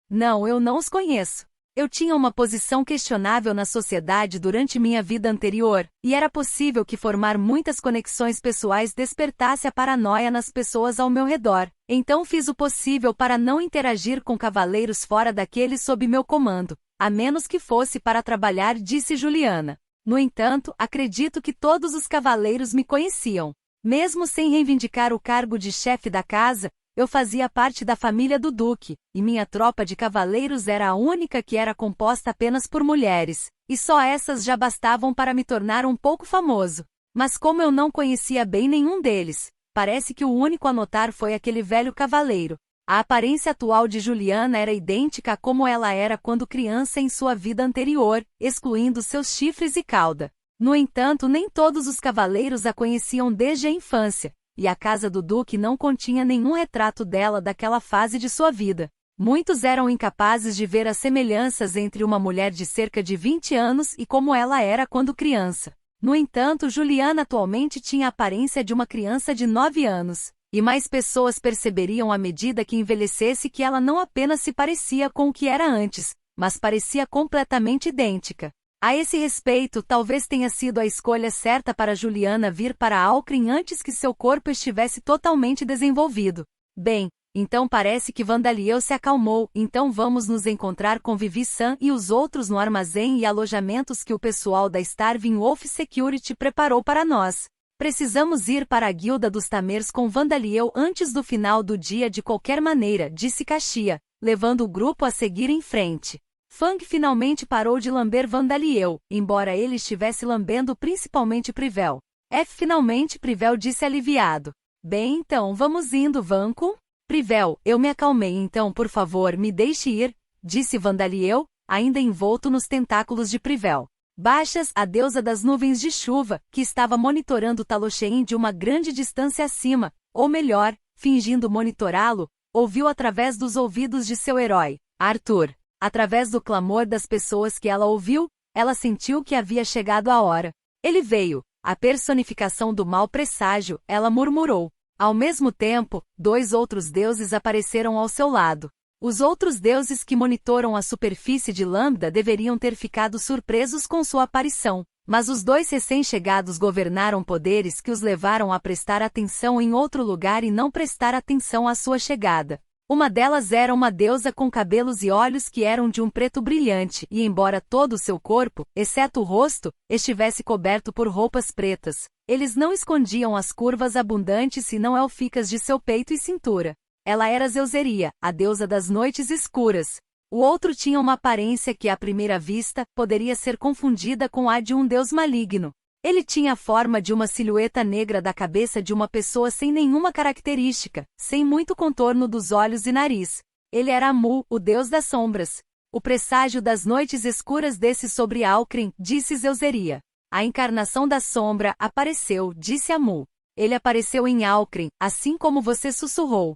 Não, eu não os conheço. Eu tinha uma posição questionável na sociedade durante minha vida anterior, e era possível que formar muitas conexões pessoais despertasse a paranoia nas pessoas ao meu redor. Então fiz o possível para não interagir com cavaleiros fora daqueles sob meu comando, a menos que fosse para trabalhar, disse Juliana. No entanto, acredito que todos os cavaleiros me conheciam. Mesmo sem reivindicar o cargo de chefe da casa, eu fazia parte da família do Duque, e minha tropa de cavaleiros era a única que era composta apenas por mulheres, e só essas já bastavam para me tornar um pouco famoso. Mas como eu não conhecia bem nenhum deles, parece que o único a notar foi aquele velho cavaleiro. A aparência atual de Juliana era idêntica a como ela era quando criança em sua vida anterior, excluindo seus chifres e cauda. No entanto, nem todos os cavaleiros a conheciam desde a infância, e a casa do Duque não continha nenhum retrato dela daquela fase de sua vida. Muitos eram incapazes de ver as semelhanças entre uma mulher de cerca de 20 anos e como ela era quando criança. No entanto, Juliana atualmente tinha a aparência de uma criança de 9 anos. E mais pessoas perceberiam à medida que envelhecesse que ela não apenas se parecia com o que era antes, mas parecia completamente idêntica. A esse respeito, talvez tenha sido a escolha certa para Juliana vir para Alcrim antes que seu corpo estivesse totalmente desenvolvido. Bem, então parece que Vandaliel se acalmou, então vamos nos encontrar com Vivi-san e os outros no armazém e alojamentos que o pessoal da Starving Wolf Security preparou para nós. Precisamos ir para a guilda dos Tamers com Vandaliel antes do final do dia de qualquer maneira, disse Kashia, levando o grupo a seguir em frente. Fang finalmente parou de lamber Vandaliel, embora ele estivesse lambendo principalmente Privel. Finalmente Privel disse aliviado. Bem então, vamos indo, Vanco? Privel, eu me acalmei então por favor me deixe ir, disse Vandaliel, ainda envolto nos tentáculos de Privel. Baixas, a deusa das nuvens de chuva, que estava monitorando Talochein de uma grande distância acima, ou melhor, fingindo monitorá-lo, ouviu através dos ouvidos de seu herói, Arthur. Através do clamor das pessoas que ela ouviu, ela sentiu que havia chegado a hora. Ele veio, a personificação do mau presságio, ela murmurou. Ao mesmo tempo, 2 outros deuses apareceram ao seu lado. Os outros deuses que monitoram a superfície de Lambda deveriam ter ficado surpresos com sua aparição, mas os 2 recém-chegados governaram poderes que os levaram a prestar atenção em outro lugar e não prestar atenção à sua chegada. Uma delas era uma deusa com cabelos e olhos que eram de um preto brilhante e embora todo o seu corpo, exceto o rosto, estivesse coberto por roupas pretas, eles não escondiam as curvas abundantes e não élficas de seu peito e cintura. Ela era Zeuseria, a deusa das noites escuras. O outro tinha uma aparência que, à primeira vista, poderia ser confundida com a de um deus maligno. Ele tinha a forma de uma silhueta negra da cabeça de uma pessoa sem nenhuma característica, sem muito contorno dos olhos e nariz. Ele era Amu, o deus das sombras. O presságio das noites escuras desce sobre Alcrim, disse Zeuseria. A encarnação da sombra apareceu, disse Amu. Ele apareceu em Alcrim, assim como você sussurrou.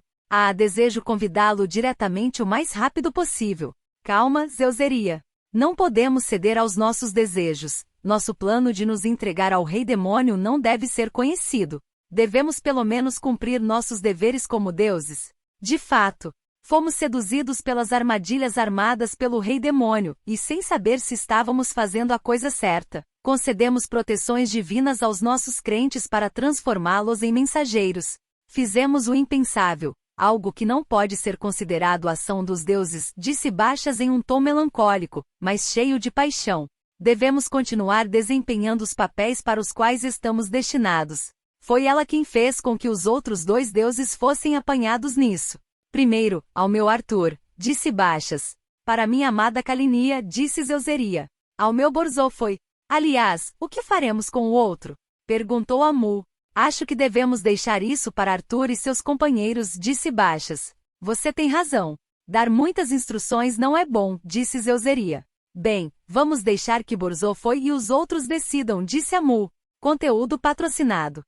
Desejo convidá-lo diretamente o mais rápido possível. Calma, Zeuseria. Não podemos ceder aos nossos desejos. Nosso plano de nos entregar ao Rei Demônio não deve ser conhecido. Devemos pelo menos cumprir nossos deveres como deuses. De fato, fomos seduzidos pelas armadilhas armadas pelo Rei Demônio, e sem saber se estávamos fazendo a coisa certa, concedemos proteções divinas aos nossos crentes para transformá-los em mensageiros. Fizemos o impensável. Algo que não pode ser considerado ação dos deuses, disse Baixas em um tom melancólico, mas cheio de paixão. Devemos continuar desempenhando os papéis para os quais estamos destinados. Foi ela quem fez com que os outros 2 deuses fossem apanhados nisso. Primeiro, ao meu Arthur, disse Baixas. Para minha amada Kalinia, disse Zeuseria. Ao meu Borzou foi. Aliás, o que faremos com o outro? Perguntou Amu. Acho que devemos deixar isso para Arthur e seus companheiros, disse Baixas. Você tem razão. Dar muitas instruções não é bom, disse Zeuseria. Bem, vamos deixar que Borzoi e os outros decidam, disse Amu. Conteúdo patrocinado.